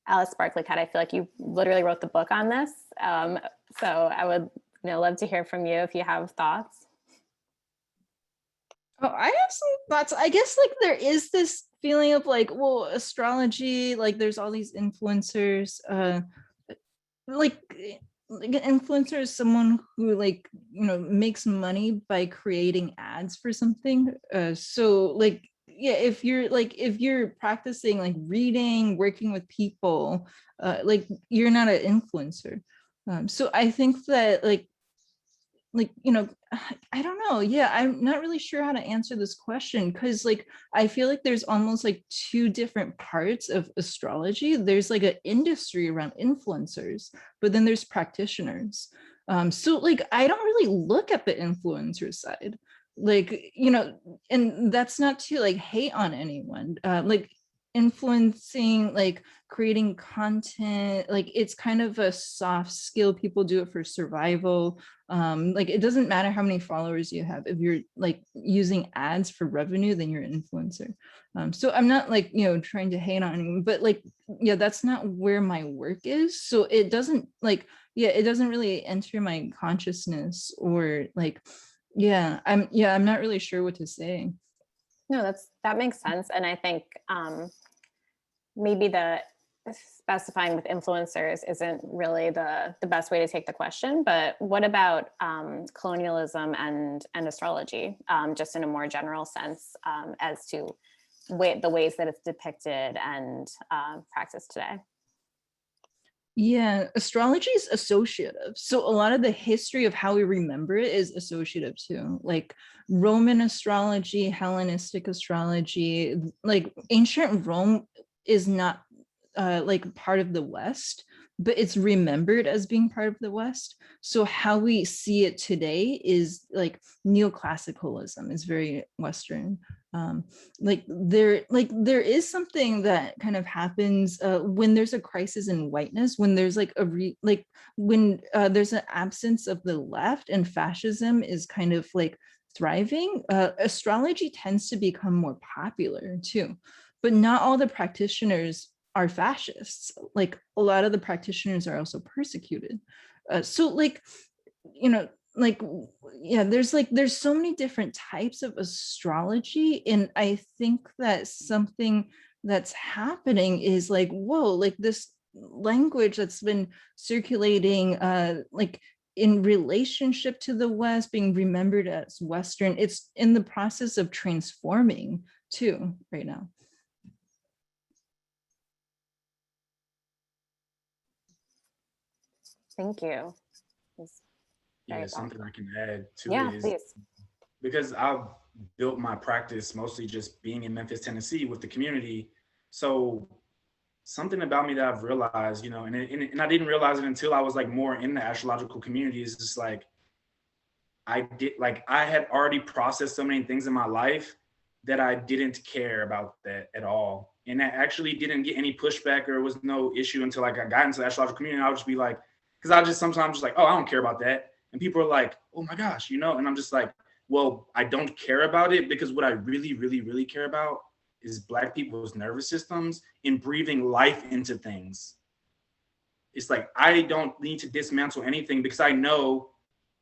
Alice Barclaycott, I feel like you literally wrote the book on this. So I would love to hear from you if you have thoughts. Oh, I have some thoughts. I guess like there is this feeling of like, well, astrology, like there's all these influencers, like an influencer is someone who like, you know, makes money by creating ads for something. So like, yeah, if you're practicing like reading, working with people, like you're not an influencer. So I think that like, you know, I don't know. Yeah, I'm not really sure how to answer this question, because like I feel like there's almost like two different parts of astrology. There's like an industry around influencers, but then there's practitioners. So like I don't really look at the influencer side, like, you know, and that's not to like hate on anyone. Like influencing, like creating content, like it's kind of a soft skill. People do it for survival. Like it doesn't matter how many followers you have. If you're like using ads for revenue, then you're an influencer. So I'm not like, you know, trying to hate on anyone, but like, yeah, that's not where my work is. So it doesn't like, yeah, it doesn't really enter my consciousness, or like, I'm not really sure what to say. No, that makes sense. And I think maybe the specifying with influencers isn't really the best way to take the question, but what about colonialism and astrology, just in a more general sense, as to the ways that it's depicted and practiced today? Yeah, astrology is associative. So a lot of the history of how we remember it is associative too. Like Roman astrology, Hellenistic astrology, like ancient Rome is not like part of the West, but it's remembered as being part of the West. So how we see it today is like neoclassicalism is very Western. Like there is something that kind of happens when there's a crisis in whiteness, when there's like when there's an absence of the left and fascism is kind of like thriving. Astrology tends to become more popular too, but not all the practitioners are fascists. Like a lot of the practitioners are also persecuted. So like you know, like, yeah, there's so many different types of astrology. And I think that something that's happening is like, whoa, like this language that's been circulating, like in relationship to the West, being remembered as Western, it's in the process of transforming too right now. Thank you. Yeah, something I can add to Yeah, it is please. because I've built my practice mostly just being in Memphis, Tennessee with the community. So something about me that I've realized, and I didn't realize it until I was like more in the astrological community, is just like I had already processed so many things in my life that I didn't care about that at all. And that actually didn't get any pushback or was no issue until like I got into the astrological community. I would just be like, because I just sometimes just like, oh, I don't care about that. And people are like, oh my gosh, and I'm just like, well, I don't care about it because what I really, really, really care about is Black people's nervous systems and breathing life into things. It's like, I don't need to dismantle anything because I know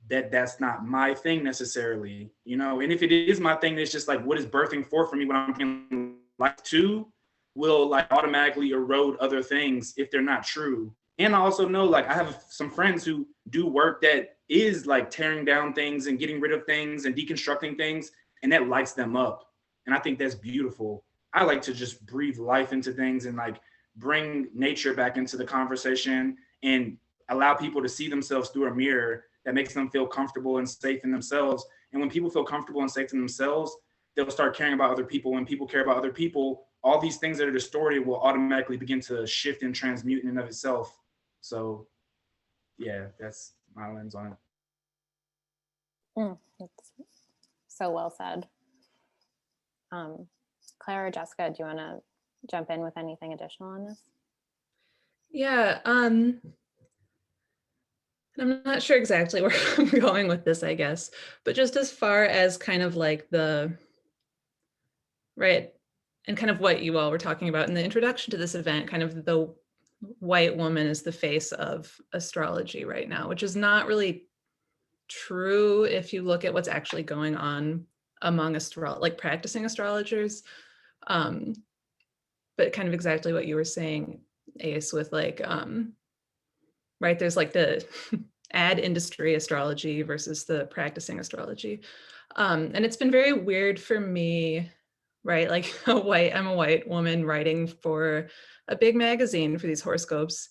that that's not my thing necessarily, and if it is my thing, it's just like what is birthing forth for me when I'm bringing life to will like automatically erode other things if they're not true. And I also know like I have some friends who do work that is like tearing down things and getting rid of things and deconstructing things, and that lights them up. And I think that's beautiful. I like to just breathe life into things and like bring nature back into the conversation and allow people to see themselves through a mirror that makes them feel comfortable and safe in themselves. And when people feel comfortable and safe in themselves, they'll start caring about other people. When people care about other people, all these things that are distorted will automatically begin to shift and transmute in and of itself. So yeah, that's my lens on it. It's so well said. Claire or Jessica, do you want to jump in with anything additional on this? Yeah, I'm not sure exactly where I'm going with this, I guess, but just as far as kind of like right, and kind of what you all were talking about in the introduction to this event, kind of the white woman is the face of astrology right now, which is not really true if you look at what's actually going on among practicing astrologers. But kind of exactly what you were saying, Ace, with like, right, there's like the ad industry astrology versus the practicing astrology. And it's been very weird for me, right? Like I'm a white woman writing for a big magazine for these horoscopes.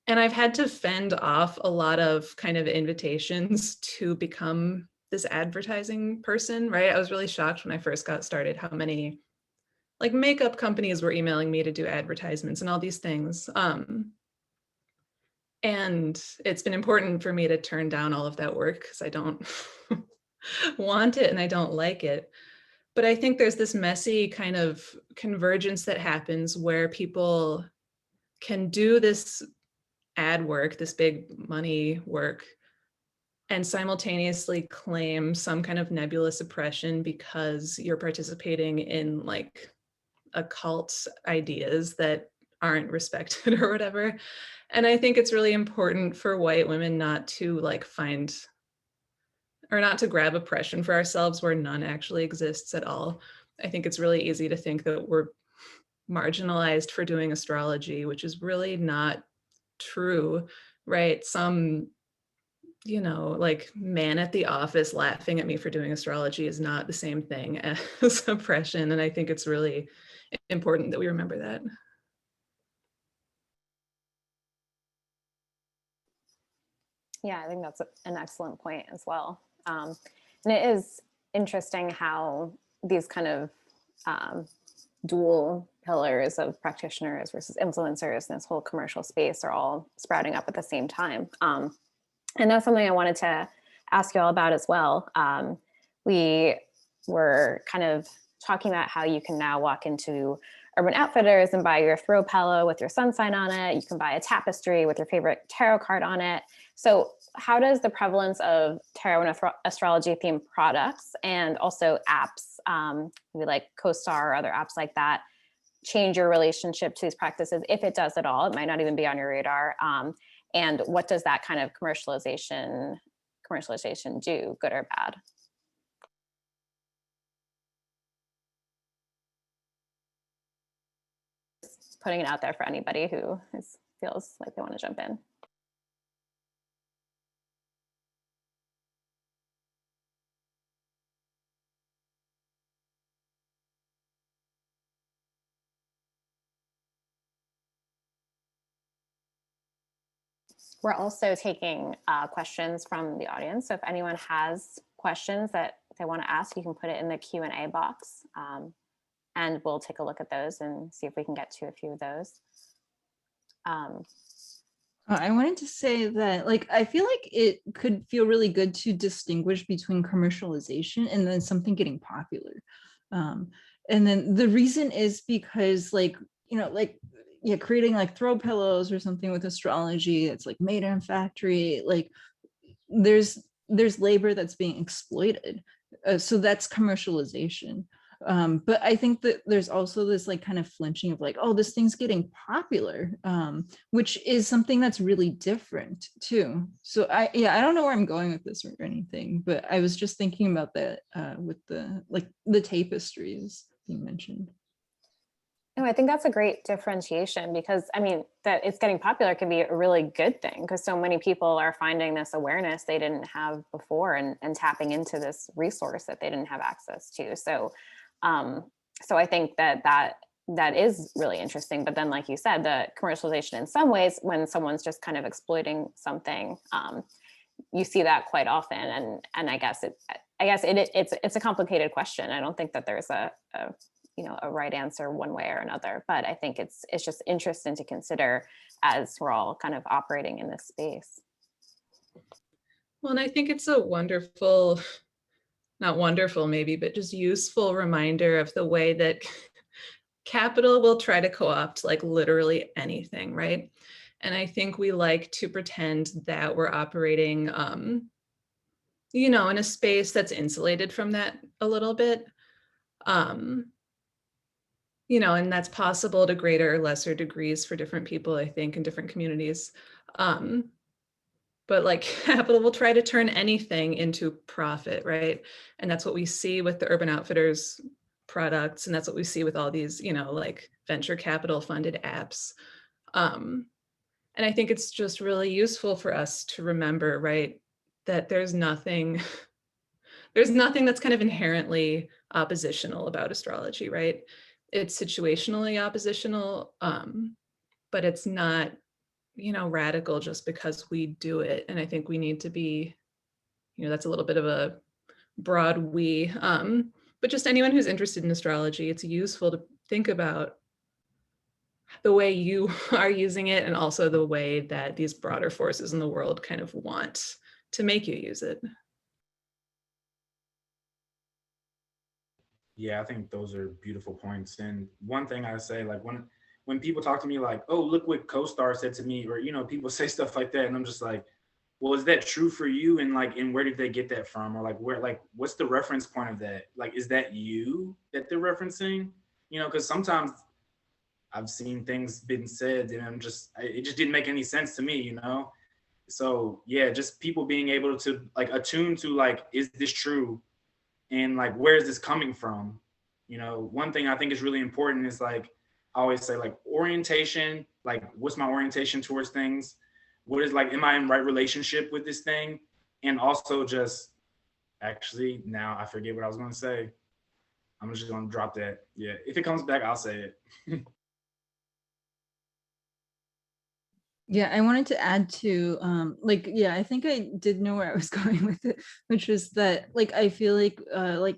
And I've had to fend off a lot of kind of invitations to become this advertising person, right? I was really shocked when I first got started how many like makeup companies were emailing me to do advertisements and all these things. And it's been important for me to turn down all of that work because I don't want it and I don't like it. But I think there's this messy kind of convergence that happens where people can do this ad work, this big money work, and simultaneously claim some kind of nebulous oppression because you're participating in like occult ideas that aren't respected or whatever. And I think it's really important for white women not to like find or not to grab oppression for ourselves where none actually exists at all. I think it's really easy to think that we're marginalized for doing astrology, which is really not true, right? Some, like man at the office laughing at me for doing astrology is not the same thing as oppression. And I think it's really important that we remember that. Yeah, I think that's an excellent point as well. And it is interesting how these kind of dual pillars of practitioners versus influencers in this whole commercial space are all sprouting up at the same time. And that's something I wanted to ask you all about as well. We were kind of talking about how you can now walk into Urban Outfitters and buy your throw pillow with your sun sign on it. You can buy a tapestry with your favorite tarot card on it. So how does the prevalence of tarot and astrology themed products and also apps, maybe like CoStar or other apps like that, change your relationship to these practices? If it does at all, it might not even be on your radar. And what does that kind of commercialization do, good or bad? Just putting it out there for anybody who feels like they want to jump in. We're also taking questions from the audience. So if anyone has questions that they want to ask, you can put it in the Q&A box, and we'll take a look at those and see if we can get to a few of those. I wanted to say that, like, I feel like it could feel really good to distinguish between commercialization and then something getting popular. And then the reason is because, like, you know, like, yeah, creating like throw pillows or something with astrology, it's like made in a factory, like there's labor that's being exploited. So that's commercialization. But I think that there's also this like kind of flinching of like, oh, this thing's getting popular, which is something that's really different too. So I don't know where I'm going with this or anything, but I was just thinking about that with the tapestries being mentioned. No, I think that's a great differentiation, because I mean, that it's getting popular can be a really good thing, because so many people are finding this awareness they didn't have before and tapping into this resource that they didn't have access to. So I think that is really interesting. But then, like you said, the commercialization in some ways, when someone's just kind of exploiting something, you see that quite often. And I guess it's a complicated question. I don't think that there's a right answer one way or another, but I think it's just interesting to consider as we're all kind of operating in this space. Well, and I think it's a wonderful, not wonderful maybe, but just useful reminder of the way that capital will try to co-opt like literally anything, right? And I think we like to pretend that we're operating, in a space that's insulated from that a little bit. And that's possible to greater or lesser degrees for different people, I think, in different communities. But like capital will try to turn anything into profit, right? And that's what we see with the Urban Outfitters products. And that's what we see with all these, like venture capital funded apps. And I think it's just really useful for us to remember, right, that there's nothing that's kind of inherently oppositional about astrology, right? It's situationally oppositional, but it's not, radical just because we do it. And I think we need to be, that's a little bit of a broad we, but just anyone who's interested in astrology, it's useful to think about the way you are using it and also the way that these broader forces in the world kind of want to make you use it. Yeah, I think those are beautiful points. And one thing I say, like when people talk to me like, oh, look what CoStar said to me, or, people say stuff like that. And I'm just like, well, is that true for you? And where did they get that from? Or what's the reference point of that? Like, is that you that they're referencing? Because sometimes I've seen things been said and it just didn't make any sense to me, So yeah, just people being able to attune to is this true? And where is this coming from? One thing I think is really important is I always say orientation, what's my orientation towards things? What is am I in right relationship with this thing? And also just actually now I forget what I was going to say. I'm just going to drop that. Yeah. If it comes back, I'll say it. Yeah, I wanted to add to I think I did know where I was going with it, which was that I feel like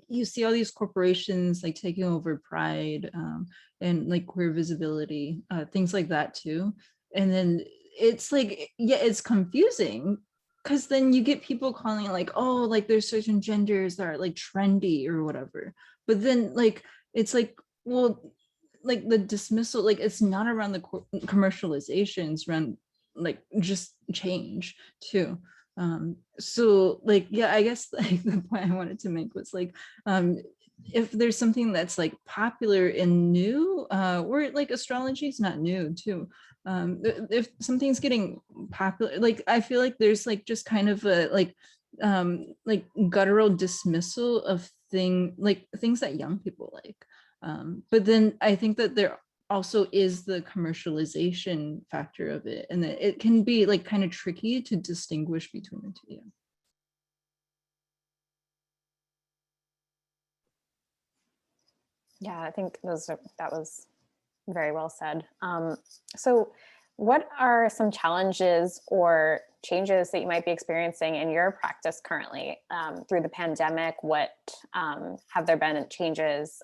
you see all these corporations taking over Pride and queer visibility, things like that too. And then it's it's confusing because then you get people calling it oh, there's certain genders that are trendy or whatever. But then it's well, the dismissal, it's not around the commercialization, it's around just change too. So I guess the point I wanted to make was if there's something that's popular and new, or astrology is not new too. If something's getting popular, I feel there's just kind of a like guttural dismissal of things that young people like. But then I think that there also is the commercialization factor of it, and that it can be like kind of tricky to distinguish between the two. Yeah. Yeah, I think that was very well said. So what are some challenges or changes that you might be experiencing in your practice currently through the pandemic? What have there been changes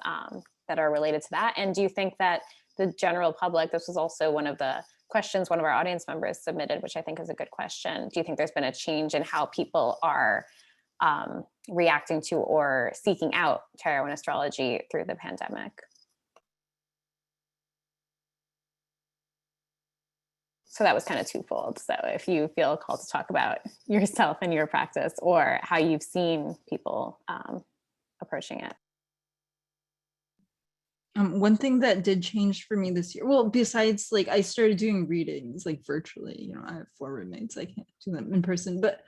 that are related to that? And do you think that the general public, this was also one of the questions one of our audience members submitted, which I think is a good question. Do you think there's been a change in how people are reacting to or seeking out tarot and astrology through the pandemic? So that was kind of twofold. So if you feel called to talk about yourself and your practice, or how you've seen people approaching it. One thing that did change for me this year, well, besides like I started doing readings like virtually, you know, I have 4 roommates, I can't do them in person, but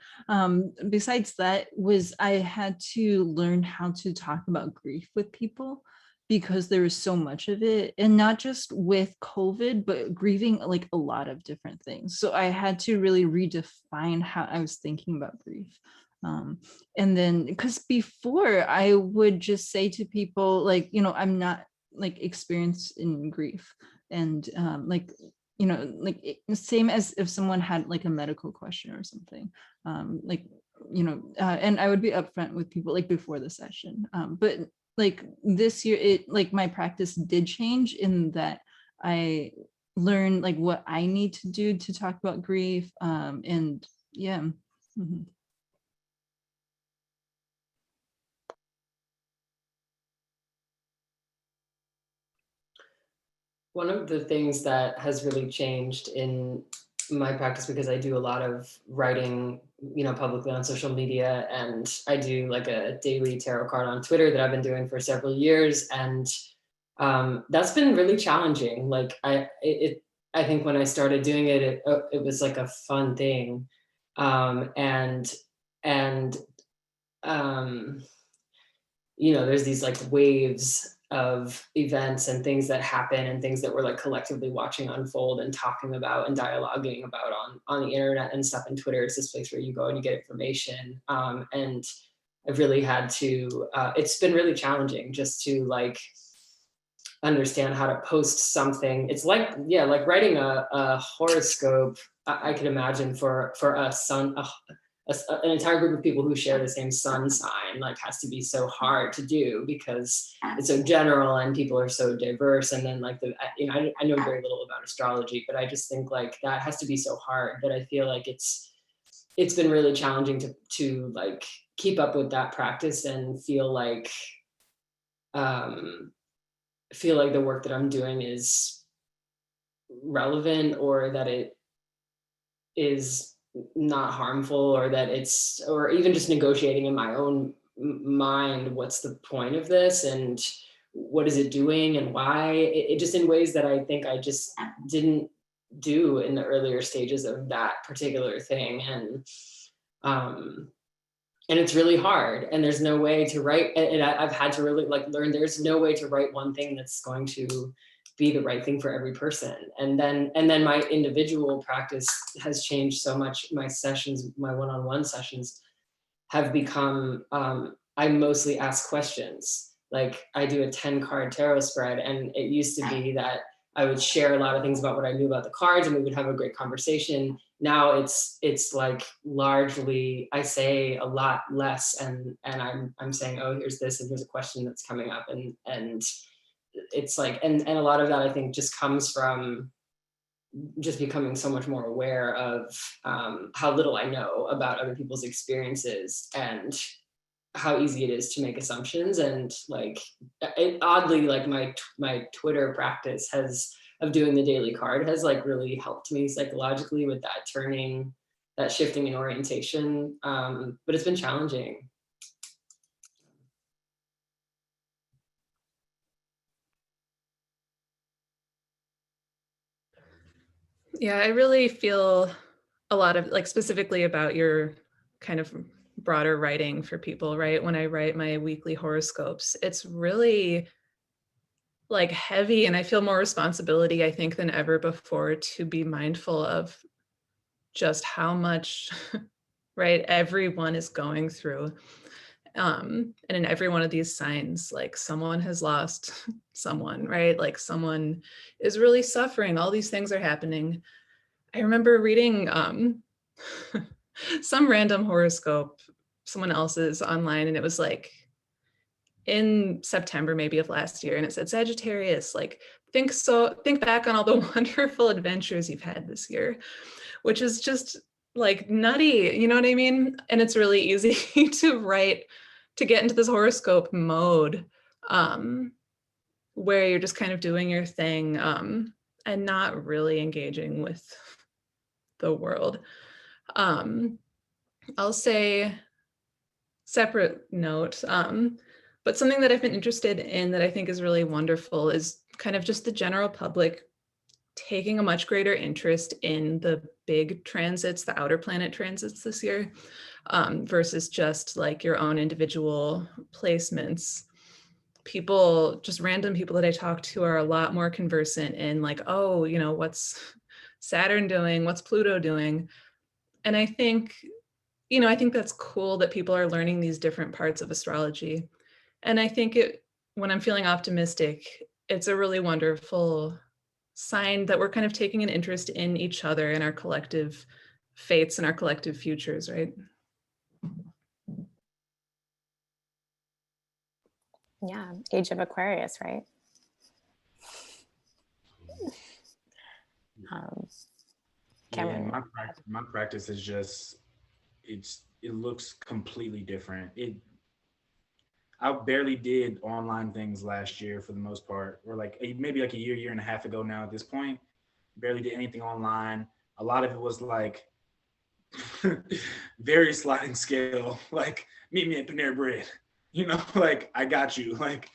besides that was I had to learn how to talk about grief with people, because there was so much of it, and not just with COVID, but grieving like a lot of different things. So I had to really redefine how I was thinking about grief. And then because before I would just say to people like, you know, I'm not like experienced in grief, and like, you know, like same as if someone had like a medical question or something, like, you know, and I would be upfront with people like before the session, but like this year it like my practice did change in that I learned like what I need to do to talk about grief, and yeah. Mm-hmm. One of the things that has really changed in my practice, because I do a lot of writing, you know, publicly on social media, and I do like a daily tarot card on Twitter that I've been doing for several years, and that's been really challenging. Like I think when I started doing it, it was like a fun thing, and you know, there's these like waves of events and things that happen and things that we're like collectively watching unfold and talking about and dialoguing about on the internet and stuff. And Twitter is this place where you go and you get information. And I've really had to, it's been really challenging just to like understand how to post something. It's like, yeah, like writing a horoscope, I could imagine for a sun, an entire group of people who share the same sun sign, like has to be so hard to do because it's so general and people are so diverse. And then like you know, I know very little about astrology, but I just think like that has to be so hard that I feel like it's been really challenging to like keep up with that practice and feel like the work that I'm doing is relevant, or that it is not harmful, or that it's, or even just negotiating in my own mind, what's the point of this and what is it doing and why, it just in ways that I think I just didn't do in the earlier stages of that particular thing. And it's really hard, and there's no way to write, and I've had to really like learn there's no way to write one thing that's going to be the right thing for every person. And then my individual practice has changed so much. My sessions, my one-on-one sessions have become, I mostly ask questions. Like I do a 10-card tarot spread, and it used to be that I would share a lot of things about what I knew about the cards and we would have a great conversation. Now it's like largely I say a lot less, and I'm saying, oh, here's this and here's a question that's coming up, and it's like, and a lot of that I think just comes from just becoming so much more aware of how little I know about other people's experiences and how easy it is to make assumptions. And like oddly, like my Twitter practice of doing the daily card has like really helped me psychologically with that shifting in orientation, but it's been challenging. Yeah, I really feel a lot of like specifically about your kind of broader writing for people, right? When I write my weekly horoscopes, it's really like heavy, and I feel more responsibility, I think, than ever before to be mindful of just how much, right, everyone is going through. And in every one of these signs, like someone has lost someone, right? Like someone is really suffering. All these things are happening. I remember reading some random horoscope, someone else's online, and it was like in September maybe of last year, and it said, Sagittarius, like think back on all the wonderful adventures you've had this year, which is just like nutty, you know what I mean? And it's really easy to get into this horoscope mode, where you're just kind of doing your thing, and not really engaging with the world. I'll say, separate note, but something that I've been interested in that I think is really wonderful is kind of just the general public taking a much greater interest in the big transits, the outer planet transits this year, versus just like your own individual placements. People, just random people that I talk to, are a lot more conversant in like, oh, you know, what's Saturn doing? What's Pluto doing? And I think, you know, I think that's cool that people are learning these different parts of astrology. And I think when I'm feeling optimistic, it's a really wonderful sign that we're kind of taking an interest in each other and our collective fates and our collective futures, right? Yeah, age of Aquarius, right? Cameron. Yeah, my practice is just, it looks completely different. I barely did online things last year for the most part, or like maybe like a year and a half ago now at this point. Barely did anything online. A lot of it was like very sliding scale, like meet me at Panera Bread, you know, like I got you, like,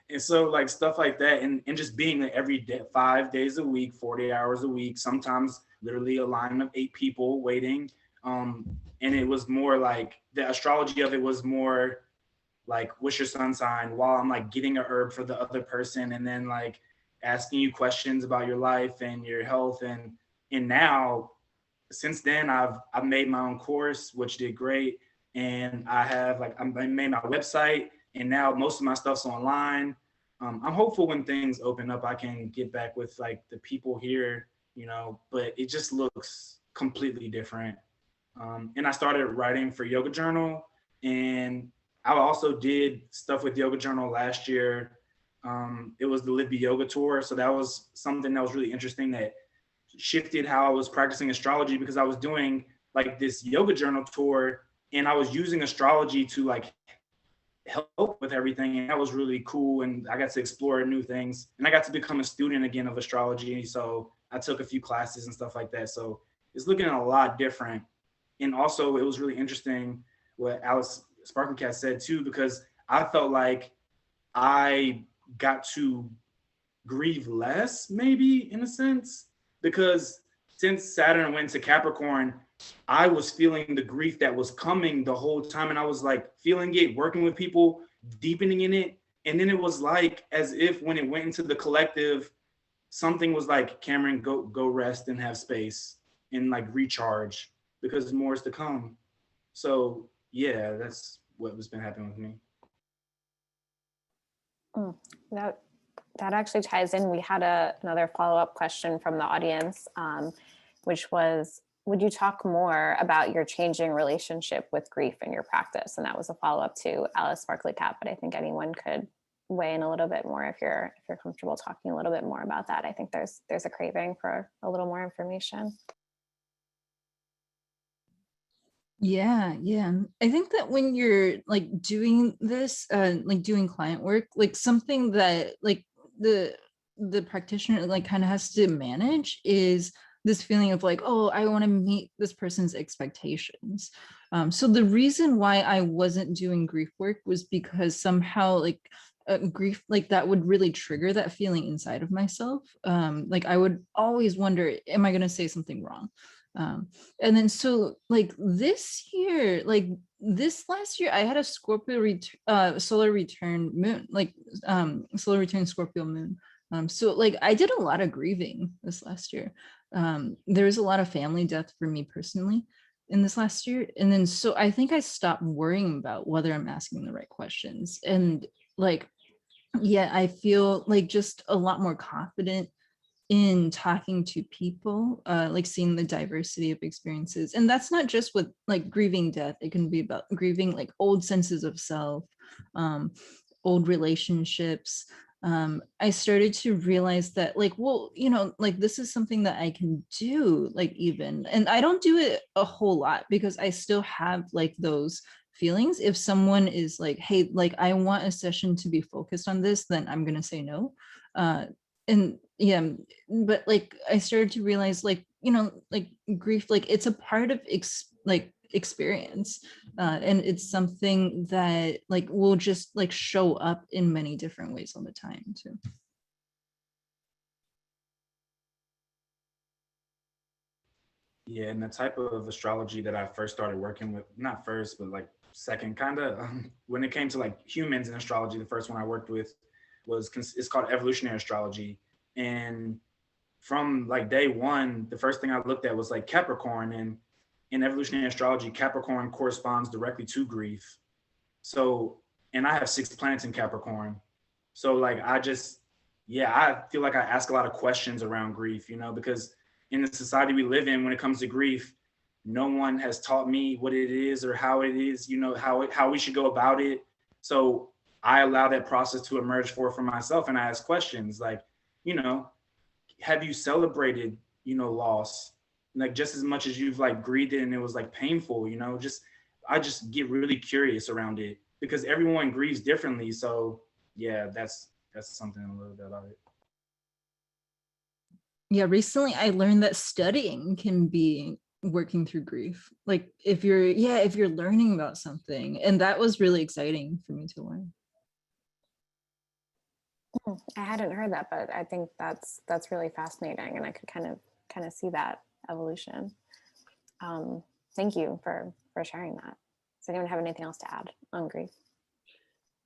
and so like stuff like that, and just being like every day, 5 days a week, 40 hours a week, sometimes literally a line of 8 people waiting. And it was more like the astrology of it was more like, what's your sun sign, while I'm like getting a herb for the other person, and then like asking you questions about your life and your health. And now, since then, I've made my own course, which did great. And I made my website, and now most of my stuff's online. I'm hopeful when things open up, I can get back with like the people here, you know, but it just looks completely different. And I started writing for Yoga Journal, and I also did stuff with Yoga Journal last year. It was the Live Be Yoga tour. So that was something that was really interesting, that shifted how I was practicing astrology, because I was doing like this Yoga Journal tour, and I was using astrology to like help with everything. And that was really cool. And I got to explore new things, and I got to become a student again of astrology. So I took a few classes and stuff like that. So it's looking a lot different. And also it was really interesting what Alice Sparkly Cat said too, because I felt like I got to grieve less, maybe in a sense, because since Saturn went to Capricorn, I was feeling the grief that was coming the whole time. And I was like feeling it, working with people, deepening in it. And then it was like as if when it went into the collective, something was like, Cameron, go rest and have space and like recharge, because more is to come. So yeah, that's what's been happening with me. That actually ties in. We had another follow-up question from the audience, which was, would you talk more about your changing relationship with grief in your practice? And that was a follow-up to Alice Sparkly Cat, but I think anyone could weigh in a little bit more if you're comfortable talking a little bit more about that. I think there's a craving for a little more information. Yeah. I think that when you're like doing this, like doing client work, like something that like the practitioner like kind of has to manage is this feeling of like, oh, I want to meet this person's expectations. So the reason why I wasn't doing grief work was because somehow like grief like that would really trigger that feeling inside of myself. Like I would always wonder, am I going to say something wrong? And then so like this year, like this last year, I had a Scorpio solar return moon, like solar return Scorpio moon. So like I did a lot of grieving this last year. There was a lot of family death for me personally in this last year. And then so I think I stopped worrying about whether I'm asking the right questions. And like, yeah, I feel like just a lot more confident in talking to people, like seeing the diversity of experiences. And that's not just with like grieving death. It can be about grieving like old senses of self, old relationships. I started to realize that like, well, you know, like this is something that I can do, like even, and I don't do it a whole lot because I still have like those feelings. If someone is like, hey, like I want a session to be focused on this, then I'm gonna say no. And yeah, but like I started to realize like, you know, like grief, like it's a part of experience, and it's something that like will just like show up in many different ways all the time too. Yeah, and the type of astrology that I first started working with, not first, but like second, kind of, when it came to like humans in astrology, the first one I worked with it's called evolutionary astrology. And from like day one, the first thing I looked at was like Capricorn. And in evolutionary astrology, Capricorn corresponds directly to grief. So, and I have 6 planets in Capricorn. So like, I feel like I ask a lot of questions around grief, you know, because in the society we live in, when it comes to grief, no one has taught me what it is or how it is, you know, how we should go about it. So I allow that process to emerge for myself, and I ask questions like, you know, have you celebrated, you know, loss, like just as much as you've like grieved it and it was like painful, you know? I just get really curious around it because everyone grieves differently. So yeah, that's something a little bit about it. Yeah, recently I learned that studying can be working through grief. Like if you're learning about something, and that was really exciting for me to learn. I hadn't heard that, but I think that's really fascinating, and I could kind of see that evolution. Thank you for sharing that. Does anyone have anything else to add on grief?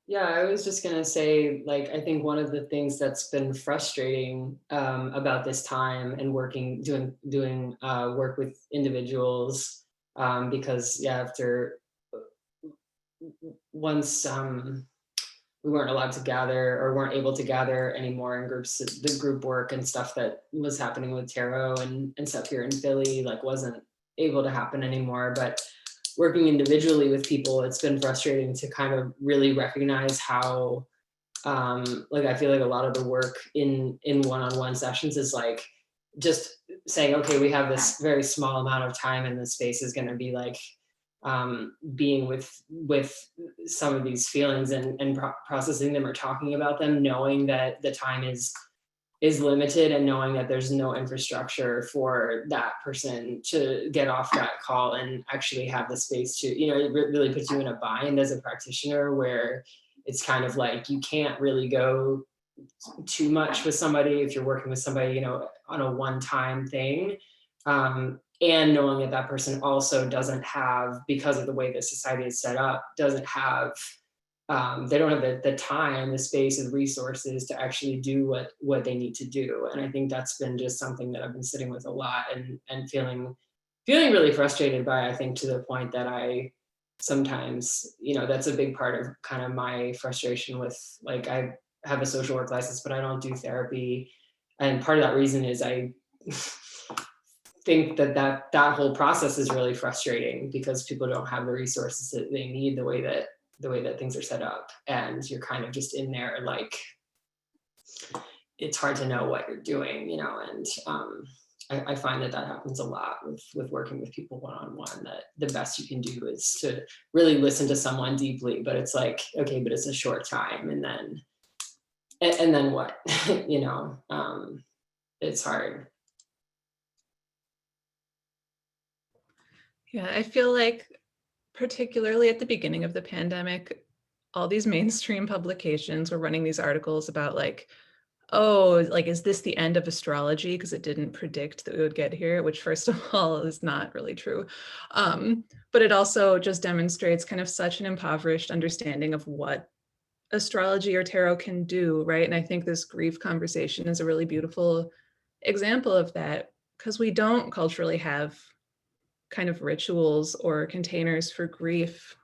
Yeah, I was just gonna say, like, I think one of the things that's been frustrating about this time and doing work with individuals, because yeah, after once we weren't allowed to gather or weren't able to gather anymore in groups, the group work and stuff that was happening with tarot and stuff here in Philly, like wasn't able to happen anymore. But working individually with people, it's been frustrating to kind of really recognize how, like, I feel like a lot of the work in one-on-one sessions is like just saying, okay, we have this very small amount of time and the space is going to be like being with some of these feelings and processing them or talking about them, knowing that the time is limited and knowing that there's no infrastructure for that person to get off that call and actually have the space to, you know, it really puts you in a bind as a practitioner where it's kind of like you can't really go too much with somebody if you're working with somebody, you know, on a one-time thing. And knowing that that person also doesn't have, because of the way the society is set up, doesn't have, they don't have the time, the space, and the resources to actually do what they need to do. And I think that's been just something that I've been sitting with a lot and feeling really frustrated by, I think, to the point that I sometimes, you know, that's a big part of kind of my frustration with, like, I have a social work license, but I don't do therapy. And part of that reason is I think that whole process is really frustrating because people don't have the resources that they need the way that things are set up, and you're kind of just in there, like, it's hard to know what you're doing, you know. And I find that happens a lot with working with people one-on-one, that the best you can do is to really listen to someone deeply, but it's like, okay, but it's a short time, and then what? You know, it's hard. Yeah, I feel like particularly at the beginning of the pandemic, all these mainstream publications were running these articles about like, oh, like, is this the end of astrology? Because it didn't predict that we would get here, which first of all is not really true. But it also just demonstrates kind of such an impoverished understanding of what astrology or tarot can do, right? And I think this grief conversation is a really beautiful example of that, because we don't culturally have kind of rituals or containers for grief,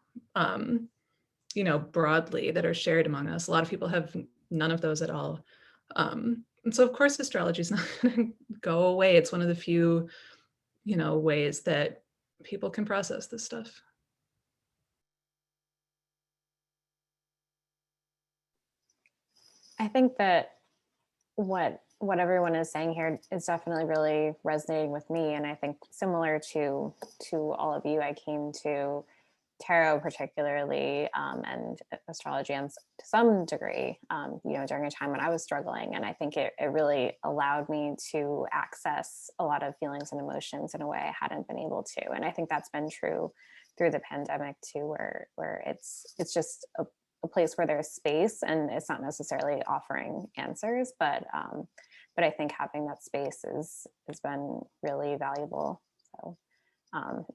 you know, broadly that are shared among us. A lot of people have none of those at all. And so of course astrology is not going to go away. It's one of the few, you know, ways that people can process this stuff. I think that what everyone is saying here is definitely really resonating with me, and I think similar to all of you, I came to tarot particularly and astrology to some degree, you know, during a time when I was struggling, and I think it really allowed me to access a lot of feelings and emotions in a way I hadn't been able to, and I think that's been true through the pandemic too, where it's just a place where there's space, and it's not necessarily offering answers, but I think having that space has been really valuable. So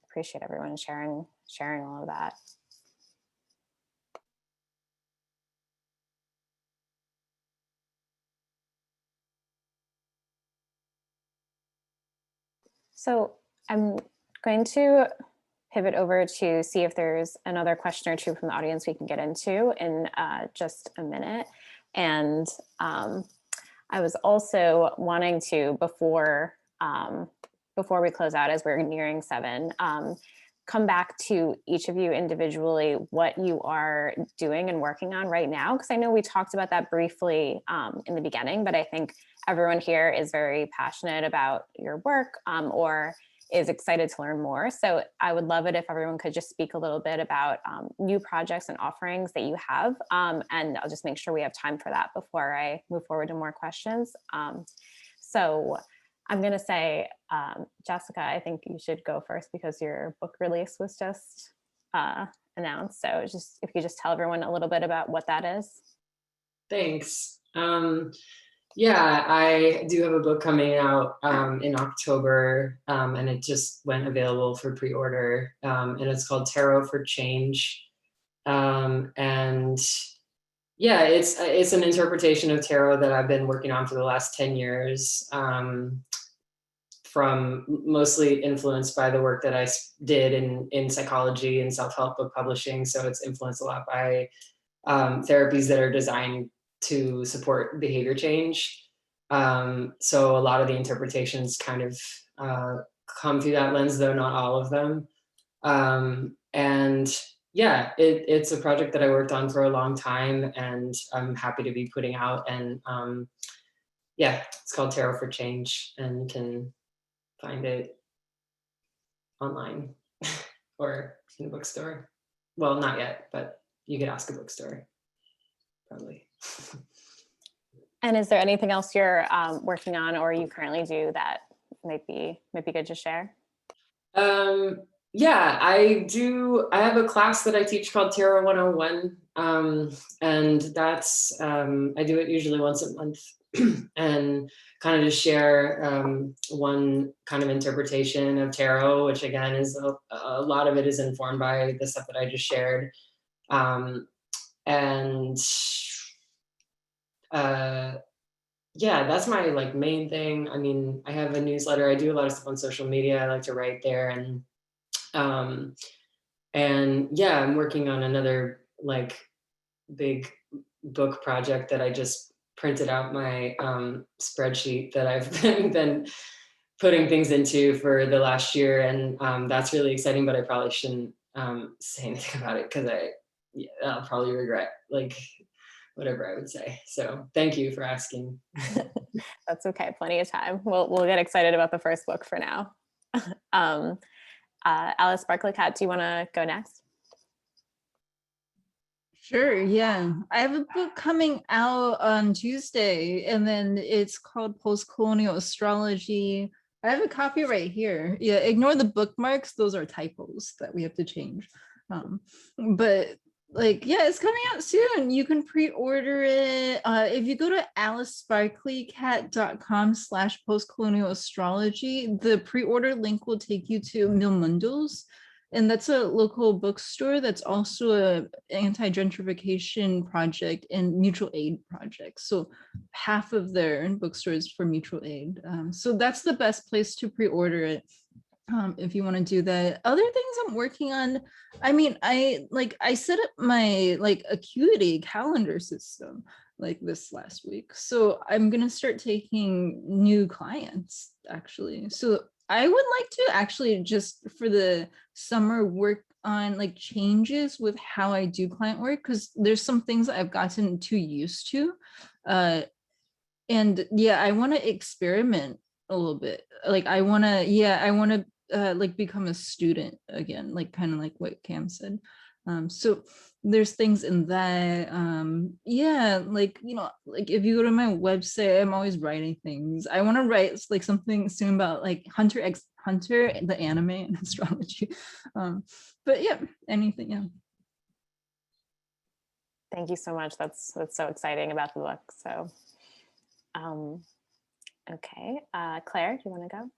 appreciate everyone sharing all of that. So I'm going to pivot over to see if there's another question or two from the audience we can get into in just a minute. And I was also wanting to, before we close out, as we're nearing 7, come back to each of you individually, what you are doing and working on right now. Because I know we talked about that briefly in the beginning, but I think everyone here is very passionate about your work or is excited to learn more. So I would love it if everyone could just speak a little bit about new projects and offerings that you have. And I'll just make sure we have time for that before I move forward to more questions. So I'm going to say, Jessica, I think you should go first because your book release was just announced. So just if you just tell everyone a little bit about what that is. Thanks. Yeah, I do have a book coming out in October, and it just went available for pre-order, and it's called Tarot for Change. And yeah, it's an interpretation of tarot that I've been working on for the last 10 years, from mostly influenced by the work that I did in psychology and self-help book publishing. So it's influenced a lot by therapies that are designed to support behavior change. So a lot of the interpretations kind of come through that lens, though not all of them. And yeah, it's a project that I worked on for a long time, and I'm happy to be putting out. And yeah, it's called Tarot for Change, and you can find it online or in a bookstore. Well, not yet, but you could ask a bookstore, probably. And is there anything else you're working on or you currently do that might be good to share? Yeah, I have a class that I teach called Tarot 101. And that's, I do it usually once a month and kind of just share one kind of interpretation of tarot, which again is a lot of it is informed by the stuff that I just shared. And yeah, that's my like main thing. I mean, I have a newsletter. I do a lot of stuff on social media. I like to write there, and yeah, I'm working on another like big book project that I just printed out my spreadsheet that I've been putting things into for the last year, and that's really exciting. But I probably shouldn't say anything about it because I'll probably regret like whatever I would say. So thank you for asking. That's okay, plenty of time. We'll get excited about the first book for now. Alice Barclaycott, do you want to go next? Sure, yeah. I have a book coming out on Tuesday, and then it's called Post-Colonial Astrology. I have a copy right here. Yeah, ignore the bookmarks. Those are typos that we have to change. But like, yeah, it's coming out soon. You can pre-order it. If you go to alicesparklycat.com/postcolonial astrology, the pre-order link will take you to Mil Mundos. And that's a local bookstore that's also a anti-gentrification project and mutual aid project. So half of their bookstore is for mutual aid. So that's the best place to pre-order it. If you want to do that. Other things I'm working on, I mean, I set up my like acuity calendar system like this last week. So I'm gonna start taking new clients actually. So I would like to actually just for the summer work on like changes with how I do client work, because there's some things I've gotten too used to. And yeah, I want to experiment a little bit. Like I want to like become a student again, like kind of like what Cam said. So there's things in that. Yeah, like, you know, like if you go to my website, I'm always writing things. I want to write like something soon about like Hunter x Hunter, the anime and astrology. But yeah, anything, yeah. Thank you so much. That's so exciting about the book. So, okay, Claire, do you want to go?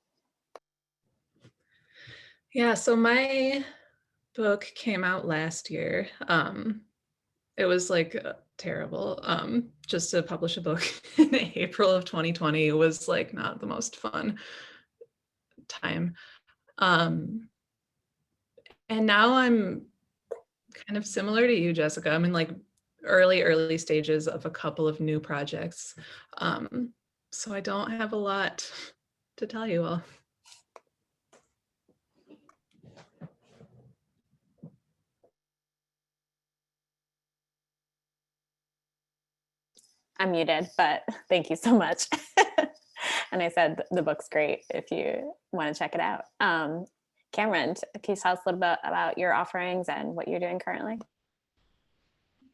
Yeah, so my book came out last year. It was like terrible. Just to publish a book in April of 2020 was like not the most fun time. And now I'm kind of similar to you, Jessica. I'm in like early stages of a couple of new projects. So I don't have a lot to tell you all. I'm muted, but thank you so much. And I said the book's great if you want to check it out. Cameron, can you tell us a little bit about your offerings and what you're doing currently?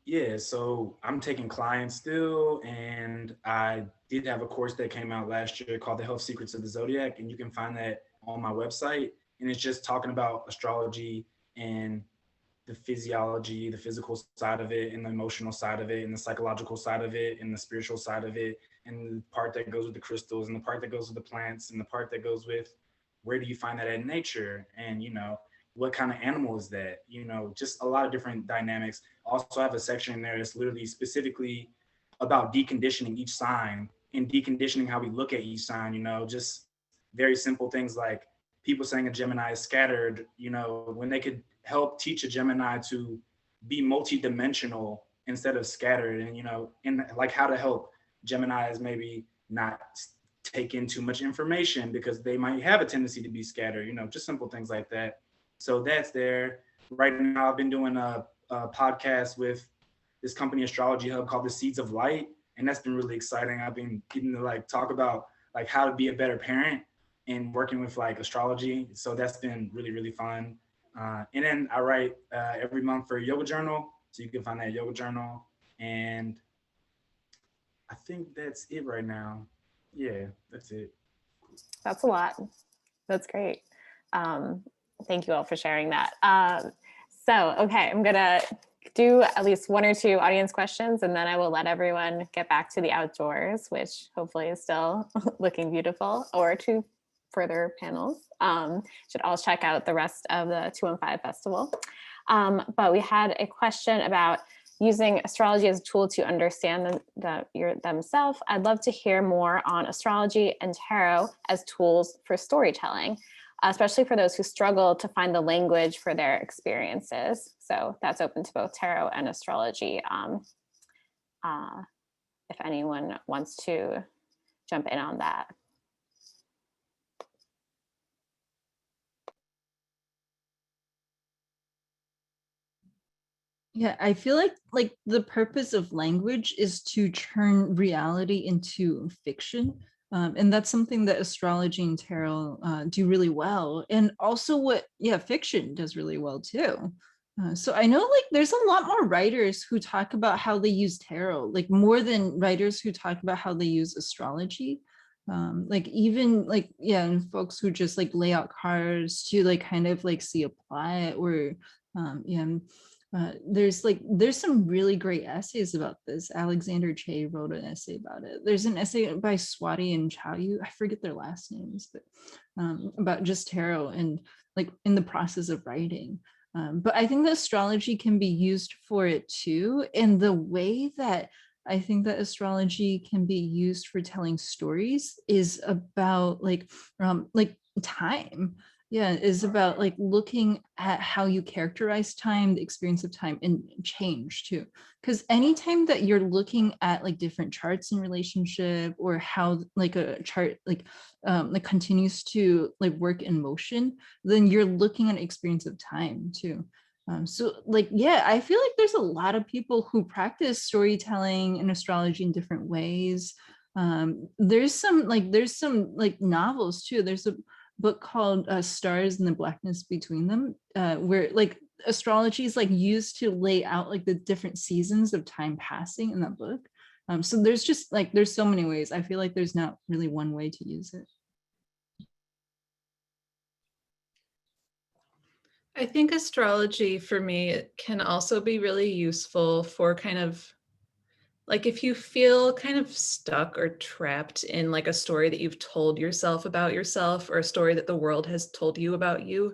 Yeah, so I'm taking clients still, and I did have a course that came out last year called The Health Secrets of the Zodiac, and you can find that on my website. And it's just talking about astrology and the physiology, the physical side of it, and the emotional side of it, and the psychological side of it, and the spiritual side of it, and the part that goes with the crystals, and the part that goes with the plants, and the part that goes with where do you find that in nature, and you know, what kind of animal is that, you know, just a lot of different dynamics. Also, I have a section in there that's literally specifically about deconditioning each sign and deconditioning how we look at each sign, you know, just very simple things like people saying a Gemini is scattered, you know, when they could help teach a Gemini to be multidimensional instead of scattered, and, you know, and like how to help Geminis maybe not take in too much information because they might have a tendency to be scattered, you know, just simple things like that. So that's there. Right now, I've been doing a podcast with this company, Astrology Hub, called The Seeds of Light, and that's been really exciting. I've been getting to like talk about like how to be a better parent and working with like astrology. So that's been really, really fun. And then I write every month for a yoga journal, so you can find that yoga journal. And I think that's it right now. Yeah, that's it. That's a lot. That's great. Thank you all for sharing that. So, okay, I'm gonna do at least one or two audience questions, and then I will let everyone get back to the outdoors, which hopefully is still looking beautiful, or to further panels. Should all check out the rest of the 215 festival. But we had a question about using astrology as a tool to understand themselves. I'd love to hear more on astrology and tarot as tools for storytelling, especially for those who struggle to find the language for their experiences. So that's open to both tarot and astrology. If anyone wants to jump in on that. Yeah, I feel like the purpose of language is to turn reality into fiction. And that's something that astrology and tarot do really well. And also what, yeah, fiction does really well too. So I know like there's a lot more writers who talk about how they use tarot, like more than writers who talk about how they use astrology. Like even like, yeah, and folks who just like lay out cards to like kind of like see a plot or, yeah. there's some really great essays about this. Alexander Che wrote an essay about it. There's an essay by Swati and Chaoyu, I forget their last names, but about just tarot and like in the process of writing. But I think that astrology can be used for it too. And the way that I think that astrology can be used for telling stories is about like time. Yeah, is about like looking at how you characterize time, the experience of time, and change too. Because anytime that you're looking at like different charts in relationship, or how like a chart like continues to like work in motion, then you're looking at experience of time too. So like, yeah, I feel like there's a lot of people who practice storytelling and astrology in different ways. There's some like novels too. There's a book called Stars and the Blackness Between Them, where like astrology is like used to lay out like the different seasons of time passing in that book. So there's just like, there's so many ways. I feel like there's not really one way to use it. I think astrology for me can also be really useful for kind of like if you feel kind of stuck or trapped in like a story that you've told yourself about yourself, or a story that the world has told you about you,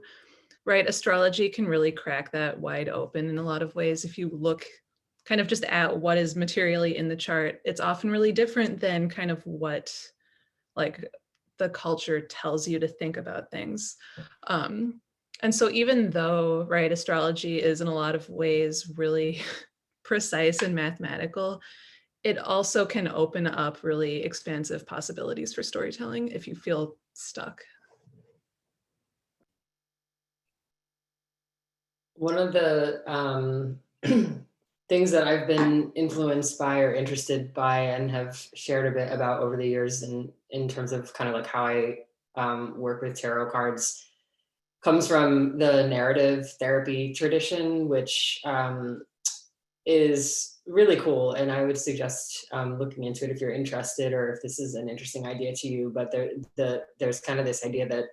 right? Astrology can really crack that wide open in a lot of ways. If you look kind of just at what is materially in the chart, it's often really different than kind of what like the culture tells you to think about things. And so even though, right, astrology is in a lot of ways really precise and mathematical, it also can open up really expansive possibilities for storytelling if you feel stuck. One of the things that I've been influenced by or interested by and have shared a bit about over the years in terms of kind of like how I work with tarot cards comes from the narrative therapy tradition, which is really cool. And I would suggest looking into it if you're interested, or if this is an interesting idea to you. But there's kind of this idea that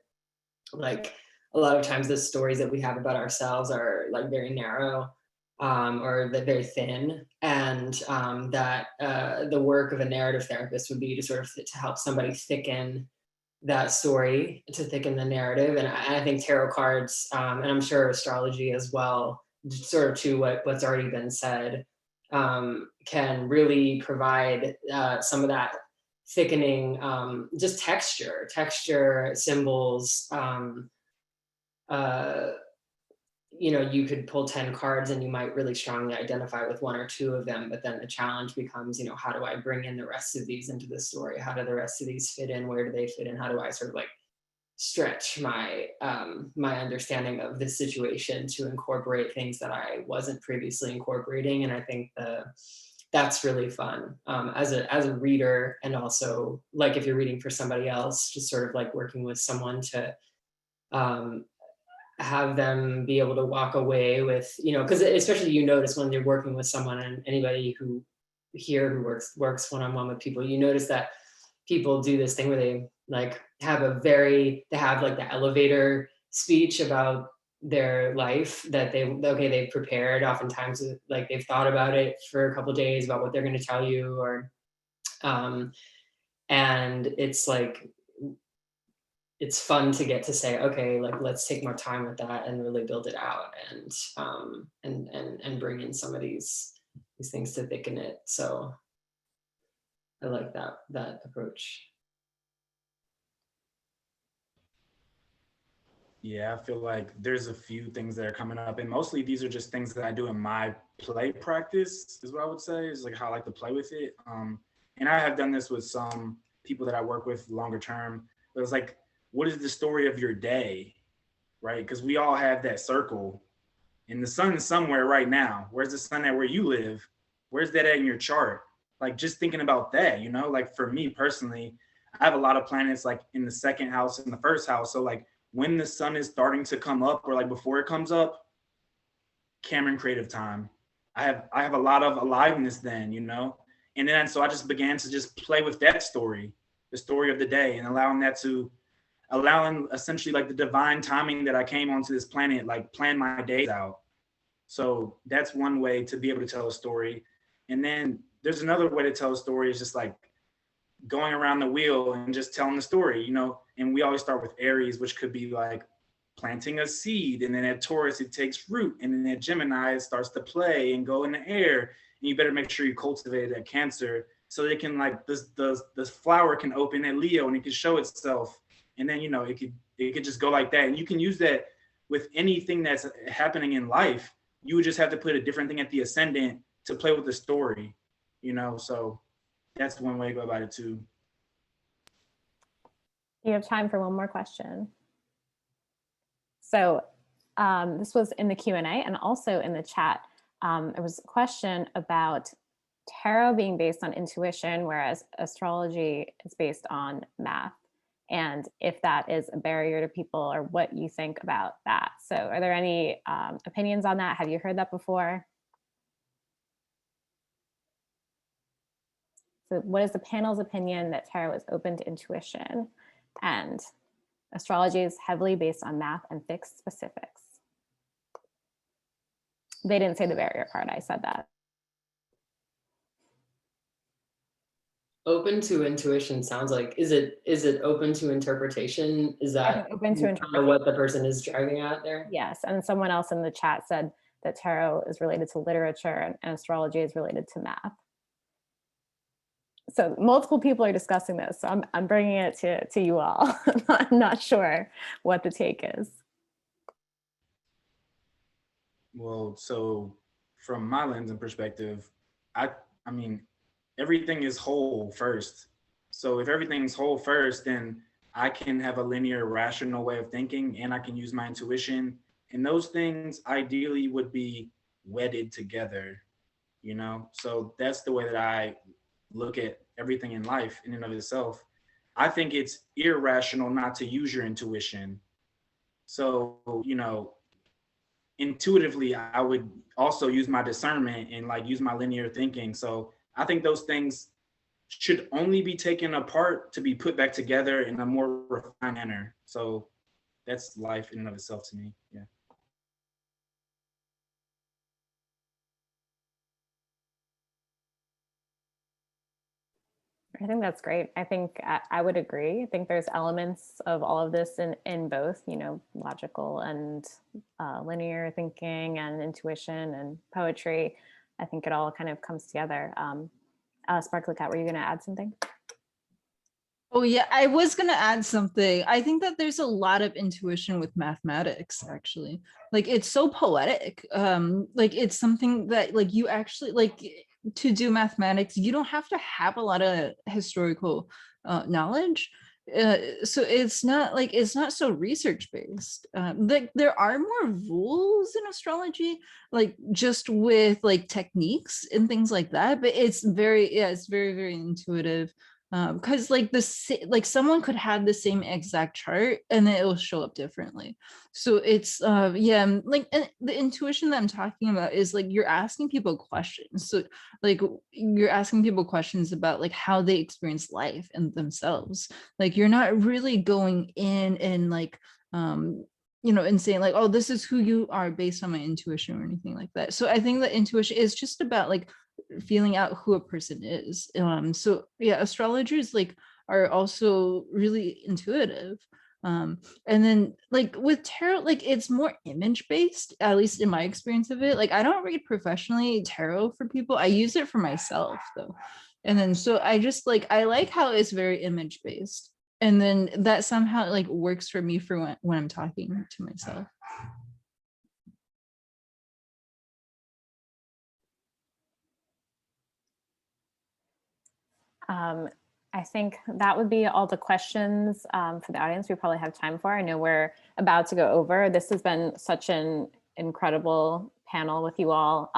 like a lot of times the stories that we have about ourselves are like very narrow, or very thin, and that the work of a narrative therapist would be to sort of to help somebody thicken that story, to thicken the narrative. And I think tarot cards, and I'm sure astrology as well, sort of to what's already been said, can really provide some of that thickening, just texture, symbols. You know, you could pull 10 cards and you might really strongly identify with one or two of them, but then the challenge becomes, you know, how do I bring in the rest of these into the story? How do the rest of these fit in? Where do they fit in? How do I sort of like stretch my my understanding of this situation to incorporate things that I wasn't previously incorporating? And I think that's really fun as a reader, and also like if you're reading for somebody else, just sort of like working with someone to have them be able to walk away with, you know, because especially you notice when you're working with someone, and anybody who works one-on-one with people, you notice that people do this thing where they like have they have like the elevator speech about their life that they've prepared, oftentimes like they've thought about it for a couple of days about what they're going to tell you, or and it's like it's fun to get to say, okay, like let's take more time with that and really build it out, and bring in some of these things to thicken it. So I like that approach. Yeah, I feel like there's a few things that are coming up, and mostly these are just things that I do in my play practice, is what I would say, is like how I like to play with it. And I have done this with some people that I work with longer term, but it's like, what is the story of your day, right? Because we all have that circle, and the sun is somewhere right now. Where's the sun at where you live? Where's that at in your chart? Like just thinking about that, you know, like for me personally, I have a lot of planets like in the second house and the first house. So like when the sun is starting to come up, or like before it comes up, Cameron creative time. I have a lot of aliveness then, you know? And then so I just began to just play with that story, the story of the day, and allowing essentially like the divine timing that I came onto this planet, like plan my days out. So that's one way to be able to tell a story. And then there's another way to tell a story is just like going around the wheel and just telling the story, you know. And we always start with Aries, which could be like planting a seed, and then at Taurus it takes root, and then at Gemini it starts to play and go in the air. And you better make sure you cultivate it at Cancer, so it can like this flower can open at Leo and it can show itself. And then, you know, it could just go like that. And you can use that with anything that's happening in life. You would just have to put a different thing at the ascendant to play with the story, you know. So that's one way to go about it too. You have time for one more question. So this was in the Q&A and also in the chat. There was a question about tarot being based on intuition, whereas astrology is based on math, and if that is a barrier to people or what you think about that. So are there any opinions on that? Have you heard that before? So what is the panel's opinion that tarot is open to intuition and astrology is heavily based on math and fixed specifics? They didn't say the barrier part, I said that. Open to intuition sounds like, is it open to interpretation? Is that open to interpretation, what the person is driving at there? Yes, and someone else in the chat said that tarot is related to literature and astrology is related to math. So multiple people are discussing this. So I'm bringing it to you all. I'm not sure what the take is. Well, so from my lens and perspective, I mean, everything is whole first. So if everything's whole first, then I can have a linear, rational way of thinking, and I can use my intuition. And those things ideally would be wedded together, you know? So that's the way that I look at everything in life in and of itself. I think it's irrational not to use your intuition. So, you know, intuitively, I would also use my discernment and like use my linear thinking. So I think those things should only be taken apart to be put back together in a more refined manner. So that's life in and of itself to me. Yeah. I think that's great. I think I would agree. I think there's elements of all of this in both, you know, logical and linear thinking and intuition and poetry. I think it all kind of comes together. Sparkly Cat, were you going to add something? Oh yeah, I was gonna add something. I think that there's a lot of intuition with mathematics, actually. Like it's so poetic. Like it's something that like you actually like to do mathematics, you don't have to have a lot of historical knowledge. So it's not so research based. Like there are more rules in astrology, like just with like techniques and things like that, but it's very very intuitive. Because like like someone could have the same exact chart and then it will show up differently. So it's yeah, like the intuition that I'm talking about is like you're asking people questions. So like you're asking people questions about like how they experience life and themselves. Like you're not really going in and like you know, and saying like, oh, this is who you are based on my intuition or anything like that. So I think that intuition is just about like feeling out who a person is. So yeah, astrologers like are also really intuitive. And then like with tarot, like it's more image based, at least in my experience of it. Like I don't read professionally tarot for people. I use it for myself though. And then so I just like I like how it's very image based. And then that somehow like works for me for when I'm talking to myself. I think that would be all the questions for the audience we probably have time for. I know we're about to go over. This has been such an incredible panel with you all.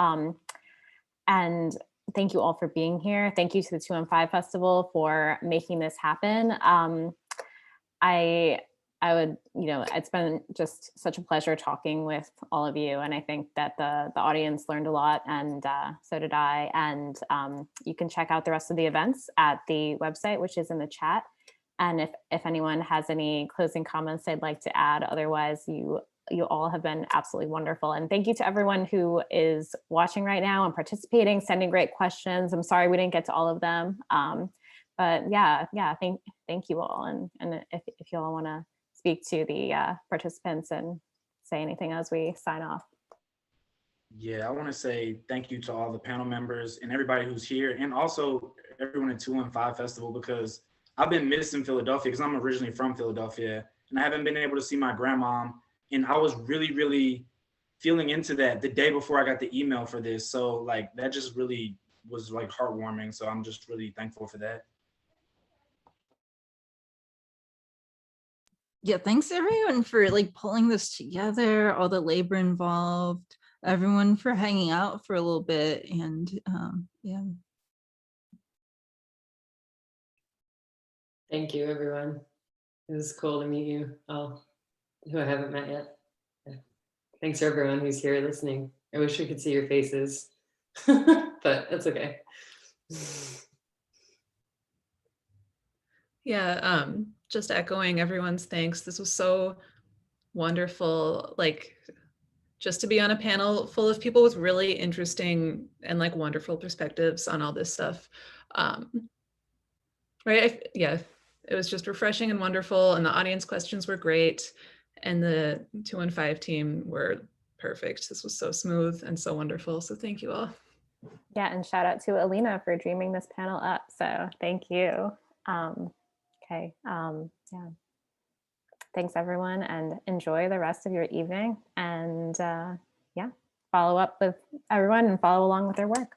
And thank you all for being here. Thank you to the 215 Festival for making this happen. I would, you know, it's been just such a pleasure talking with all of you. And I think that the audience learned a lot, and so did I. And you can check out the rest of the events at the website, which is in the chat. And if anyone has any closing comments they'd like to add, otherwise you you all have been absolutely wonderful. And thank you to everyone who is watching right now and participating, sending great questions. I'm sorry we didn't get to all of them. But yeah, thank you all. And if you all want to speak to the participants and say anything as we sign off. Yeah, I want to say thank you to all the panel members and everybody who's here, and also everyone at 215 Festival, because I've been missing Philadelphia because I'm originally from Philadelphia, and I haven't been able to see my grandma. And I was really, really feeling into that the day before I got the email for this. So like that just really was like heartwarming. So I'm just really thankful for that. Yeah, thanks everyone for like pulling this together, all the labor involved, everyone for hanging out for a little bit, and yeah. Thank you, everyone. It was cool to meet you all, who I haven't met yet. Yeah. Thanks to everyone who's here listening. I wish we could see your faces, but that's okay. Yeah, just echoing everyone's thanks. This was so wonderful, like just to be on a panel full of people with really interesting and like wonderful perspectives on all this stuff. Right, yeah, it was just refreshing and wonderful, and the audience questions were great, and the 215 team were perfect. This was so smooth and so wonderful, so thank you all. Yeah, and shout out to Alina for dreaming this panel up. So thank you. Okay, yeah. Thanks everyone, and enjoy the rest of your evening. And yeah, follow up with everyone and follow along with their work.